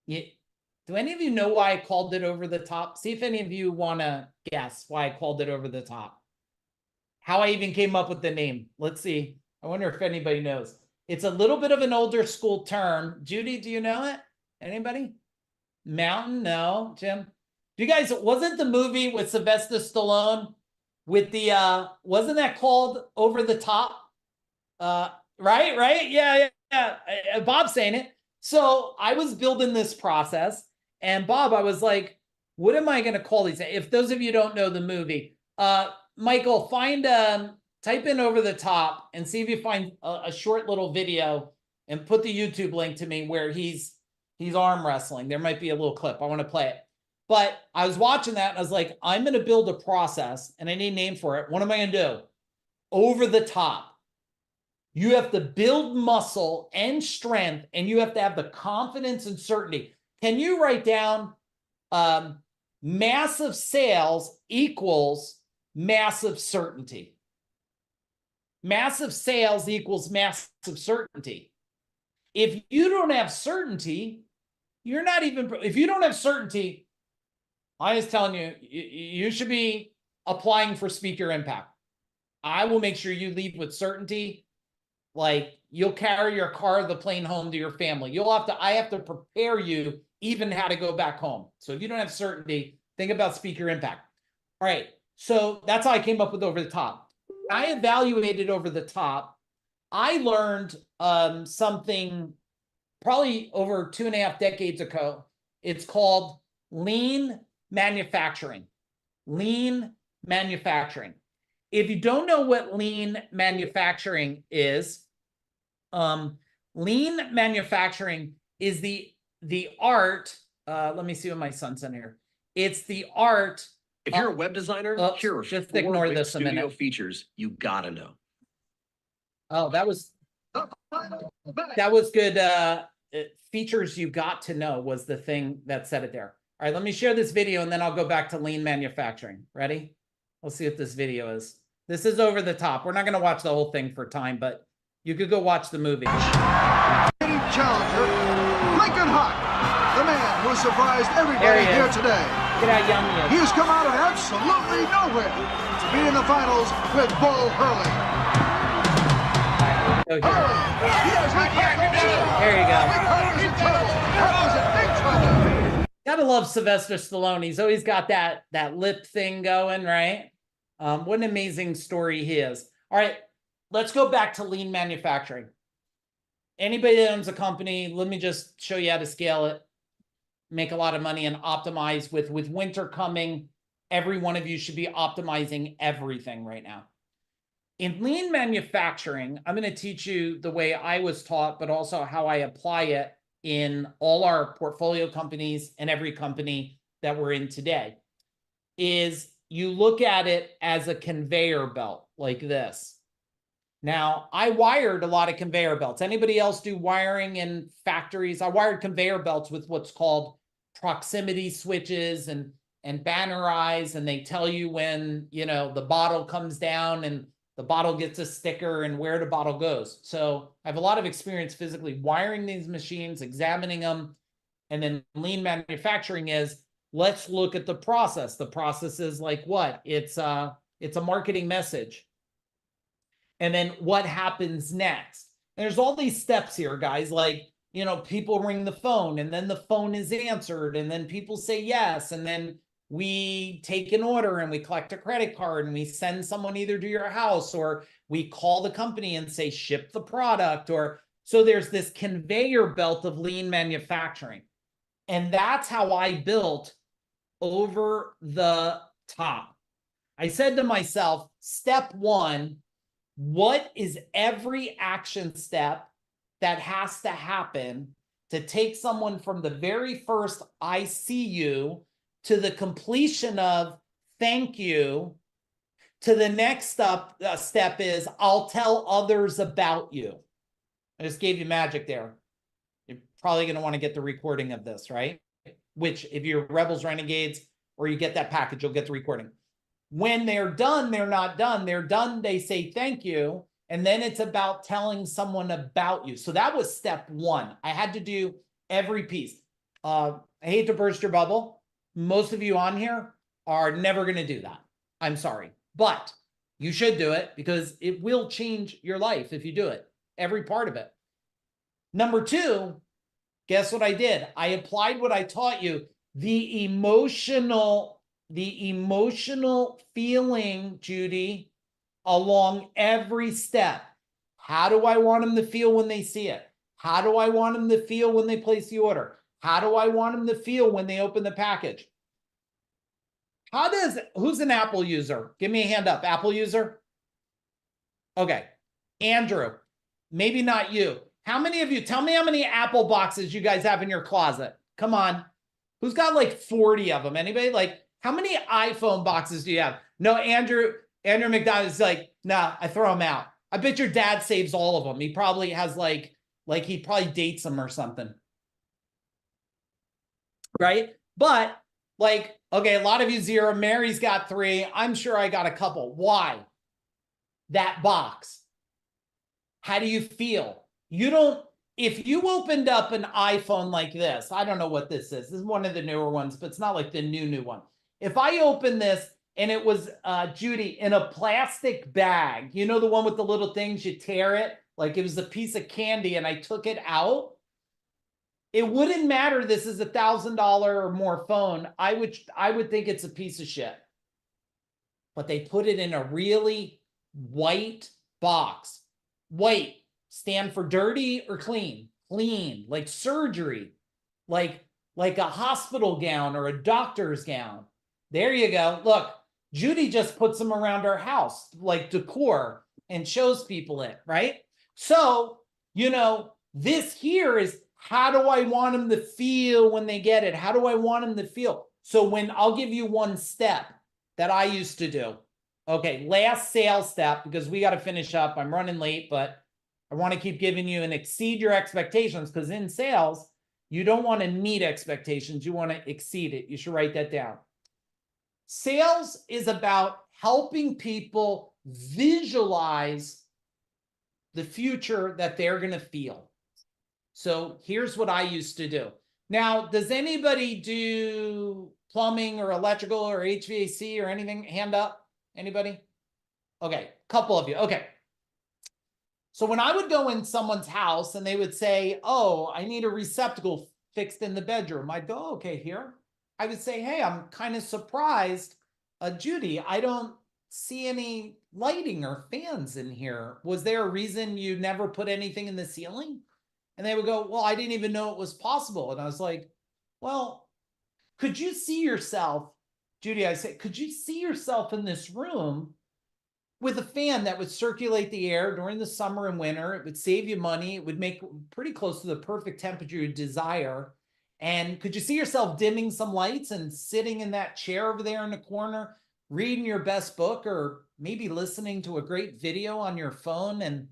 Do any of you know why I called it over the top? See if any of you want to guess why I called it over the top. How I even came up with the name. Let's see. I wonder if anybody knows. It's a little bit of an older school term. Judy, do you know it? Anybody? Mountain? No. Jim? You guys, wasn't the movie with Sylvester Stallone with the, wasn't that called Over the Top? Right? Yeah. Bob's saying it. So I was building this process, and Bob, I was like, what am I going to call these? If those of you don't know the movie, Michael, find, type in Over the Top and see if you find a short little video and put the YouTube link to me where he's arm wrestling. There might be a little clip. I want to play it. But I was watching that and I was like, I'm going to build a process and I need a name for it. What am I going to do? Over the top. You have to build muscle and strength, and you have to have the confidence and certainty. Can you write down massive sales equals massive certainty? Massive sales equals massive certainty. If you don't have certainty, you're not even, if you don't have certainty, I was telling you, you should be applying for Speak Your Impact. I will make sure you leave with certainty. Like, you'll carry your car, the plane home to your family. I have to prepare you even how to go back home. So if you don't have certainty, think about Speak Your Impact. All right. So that's how I came up with Over the Top. I evaluated Over the Top. I learned something probably over 2.5 decades ago. It's called lean manufacturing. Lean manufacturing. If you don't know what lean manufacturing is, lean manufacturing is the art. Let me see what my son sent here. It's the art. If you're a web designer, here are just 4 ignore big this a studio minute. features you gotta know. Oh, that was good. Features you got to know was the thing that said it there. All right, let me share this video and then I'll go back to lean manufacturing. Ready? Let's see what this video is. This is Over the Top. We're not going to watch the whole thing for time, but you could go watch the movie. Challenger, Lincoln Hawk, the man who surprised everybody here today. Look at how young he is. He has come out of absolutely nowhere to be in the finals with Bull Hurley. There you go. Gotta love Sylvester Stallone. He's always got that lip thing going, right? What an amazing story he is. All right, let's go back to lean manufacturing. Anybody that owns a company, let me just show you how to scale it, make a lot of money, and optimize. With winter coming, every one of you should be optimizing everything right now. In lean manufacturing, I'm going to teach you the way I was taught, but also how I apply it in all our portfolio companies and every company that we're in today. Is you look at it as a conveyor belt like this. Now, I wired a lot of conveyor belts. Anybody else do wiring in factories? I wired conveyor belts with what's called proximity switches and banner eyes, and they tell you when, you know, the bottle comes down and the bottle gets a sticker and where the bottle goes. So I have a lot of experience physically wiring these machines, examining them. And then lean manufacturing is, let's look at the process. The process is like what? It's a marketing message. And then what happens next? And there's all these steps here, guys, like, you know, people ring the phone and then the phone is answered and then people say yes. And then we take an order and we collect a credit card and we send someone either to your house, or we call the company and say, ship the product. Or so there's this conveyor belt of lean manufacturing. And that's how I built Over the Top. I said to myself, step one, what is every action step that has to happen to take someone from the very first I see you to the completion of thank you, to the next step is I'll tell others about you. I just gave you magic there. You're probably going to want to get the recording of this, right? Which if you're Rebels Renegades or you get that package, you'll get the recording. When they're done, they're not done. They're done, they say thank you. And then it's about telling someone about you. So that was step one. I had to do every piece. I hate to burst your bubble. Most of you on here are never going to do that. I'm sorry. But you should do it because it will change your life if you do it. Every part of it. Number two, guess what I did? I applied what I taught you. The emotional feeling, Judy, along every step. How do I want them to feel when they see it? How do I want them to feel when they place the order? How do I want them to feel when they open the package? Who's an Apple user? Give me a hand up. Apple user? Okay. Andrew, maybe not you. How many of you, tell me how many Apple boxes you guys have in your closet? Come on. Who's got like 40 of them? Anybody? Like, how many iPhone boxes do you have? No, Andrew McDonald is like, nah, I throw them out. I bet your dad saves all of them. He probably has like he probably dates them or something. Right? But like, okay, a lot of you 0. Mary's got 3. I'm sure I got a couple. Why? That box. How do you feel? You don't, if you opened up an iPhone like this, I don't know what this is. This is one of the newer ones, but it's not like the new one. If I open this and it was, Judy, in a plastic bag, you know, the one with the little things, you tear it, like it was a piece of candy and I took it out, it wouldn't matter. This is $1,000 or more phone. I would think it's a piece of shit. But they put it in a really white box. White, stand for dirty or clean? Clean, like surgery, like a hospital gown or a doctor's gown. There you go. Look, Judy just puts them around our house, like decor, and shows people it, right? So, you know, this here is, how do I want them to feel when they get it? How do I want them to feel? So when I'll give you one step that I used to do. Okay, last sales step, because we got to finish up. I'm running late, but I want to keep giving you and exceed your expectations, because in sales, you don't want to meet expectations. You want to exceed it. You should write that down. Sales is about helping people visualize the future that they're going to feel. So here's what I used to do. Now, does anybody do plumbing or electrical or HVAC or anything? Hand up. Anybody? Okay, couple of you. Okay. So when I would go in someone's house and they would say, oh, I need a receptacle fixed in the bedroom, I'd go, oh, okay, here. I would say, hey, I'm kind of surprised, Judy, I don't see any lighting or fans in here. Was there a reason you never put anything in the ceiling? And they would go, well, I didn't even know it was possible. And I was like, well, could you see yourself, Judy, I said, could you see yourself in this room with a fan that would circulate the air during the summer and winter? It would save you money. It would make pretty close to the perfect temperature you desire. And could you see yourself dimming some lights and sitting in that chair over there in the corner, reading your best book, or maybe listening to a great video on your phone? And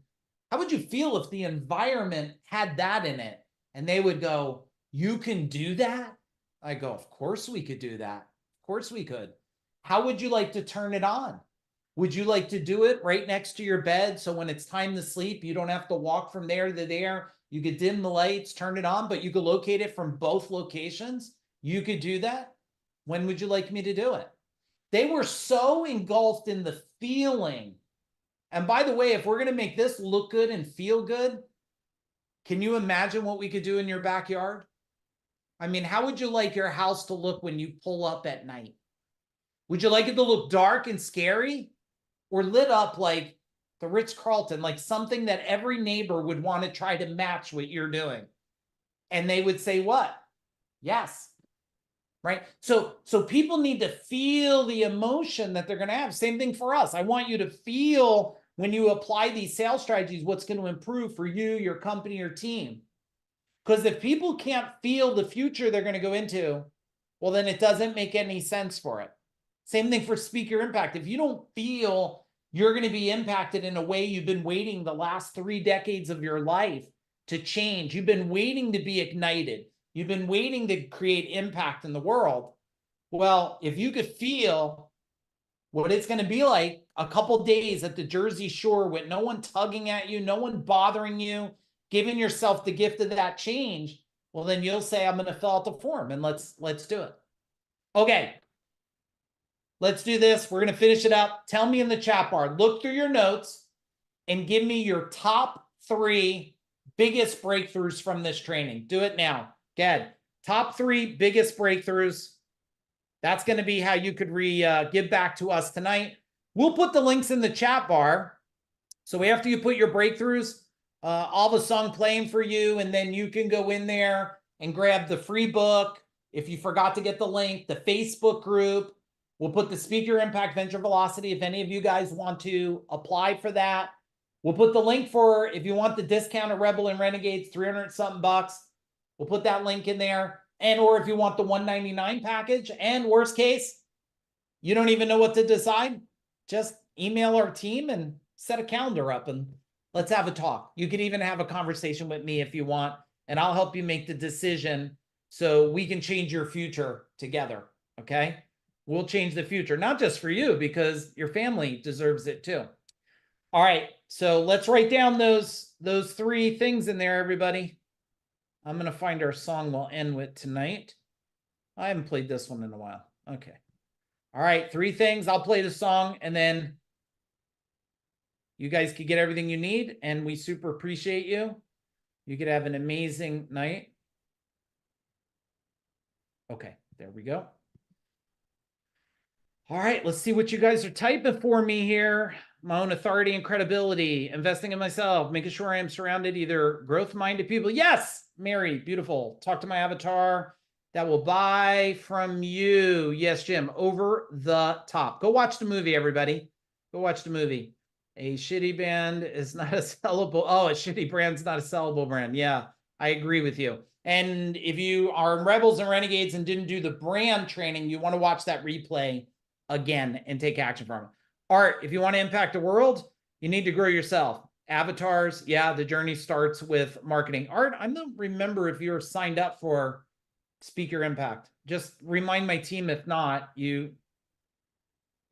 how would you feel if the environment had that in it? And they would go, you can do that? I go, of course we could do that. Of course we could. How would you like to turn it on? Would you like to do it right next to your bed, so when it's time to sleep, you don't have to walk from there to there? You could dim the lights, turn it on, but you could locate it from both locations. You could do that. When would you like me to do it? They were so engulfed in the feeling. And by the way, if we're going to make this look good and feel good, can you imagine what we could do in your backyard? I mean, how would you like your house to look when you pull up at night? Would you like it to look dark and scary, or lit up like the Ritz-Carlton, like something that every neighbor would want to try to match what you're doing? And they would say what? Yes. Right? So people need to feel the emotion that they're going to have. Same thing for us. I want you to feel when you apply these sales strategies, what's going to improve for you, your company, your team. Because if people can't feel the future they're going to go into, well, then it doesn't make any sense for it. Same thing for Speaker Impact. If you don't feel you're going to be impacted in a way you've been waiting the last 3 decades of your life to change, you've been waiting to be ignited, you've been waiting to create impact in the world. Well, if you could feel what it's going to be like a couple days at the Jersey Shore with no one tugging at you, no one bothering you, giving yourself the gift of that change, well, then you'll say, I'm going to fill out the form and let's do it. Okay. Let's do this. We're going to finish it up. Tell me in the chat bar, look through your notes and give me your top 3 biggest breakthroughs from this training. Do it now. Good. Top 3 biggest breakthroughs. That's going to be how you could give back to us tonight. We'll put the links in the chat bar. So after you put your breakthroughs, I'll have a song playing for you, and then you can go in there and grab the free book. If you forgot to get the link, the Facebook group, we'll put the Speaker Impact Venture Velocity if any of you guys want to apply for that. We'll put the link for if you want the discount of Rebel and Renegades, 300 something bucks. We'll put that link in there. And or if you want the $199 package, and worst case, you don't even know what to decide, just email our team and set a calendar up and let's have a talk. You could even have a conversation with me if you want, and I'll help you make the decision so we can change your future together, okay? We'll change the future, not just for you, because your family deserves it too. All right, so let's write down those 3 things in there, everybody. I'm going to find our song we'll end with tonight. I haven't played this one in a while. Okay. All right, 3 things. I'll play the song, and then you guys could get everything you need, and we super appreciate you. You could have an amazing night. Okay, there we go. All right, let's see what you guys are typing for me here. My own authority and credibility, investing in myself, making sure I am surrounded either growth-minded people. Yes, Mary, beautiful. Talk to my avatar that will buy from you. Yes, Jim, Over the Top. Go watch the movie, everybody. Go watch the movie. A shitty band is not a sellable. Oh, a shitty brand's not a sellable brand. Yeah, I agree with you. And if you are in Rebels and Renegades and didn't do the brand training, you want to watch that replay again and take action from it. Art, if you want to impact the world, you need to grow yourself. Avatars, yeah, the journey starts with marketing. Art, I don't remember if you're signed up for Speaker Impact. Just remind my team. If not, you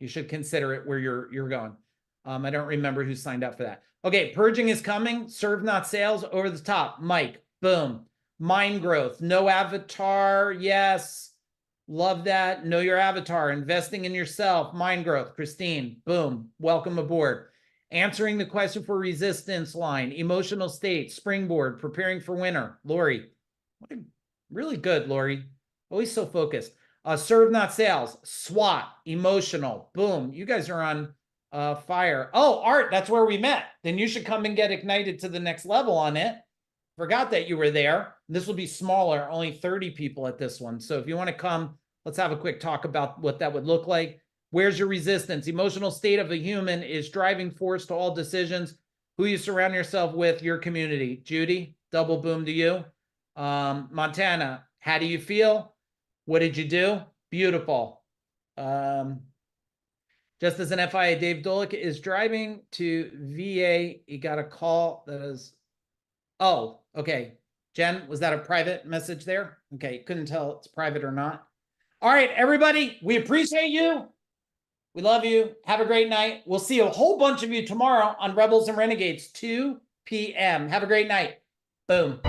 should consider it where you're going. I don't remember who signed up for that. Okay, purging is coming. Serve not sales. Over the Top. Mike, boom. Mind growth. No avatar. Yes. Love that. Know your avatar. Investing in yourself. Mind growth. Christine, boom. Welcome aboard. Answering the question for resistance line. Emotional state. Springboard. Preparing for winter. Lori. Really good, Lori. Always so focused. Serve not sales. SWAT. Emotional. Boom. You guys are on fire. Oh, Art, that's where we met. Then you should come and get ignited to the next level on it. Forgot that you were there. This will be smaller, only 30 people at this one. So if you want to come, let's have a quick talk about what that would look like. Where's your resistance? Emotional state of a human is driving force to all decisions. Who you surround yourself with, your community. Judy, double boom to you. Montana, how do you feel? What did you do? Beautiful. Just as an FIA, Dave Dolick is driving to VA. He got a call that is, oh, okay. Jen, was that a private message there? Okay, couldn't tell it's private or not. All right, everybody, we appreciate you. We love you. Have a great night. We'll see a whole bunch of you tomorrow on Rebels and Renegades, 2 p.m. Have a great night. Boom.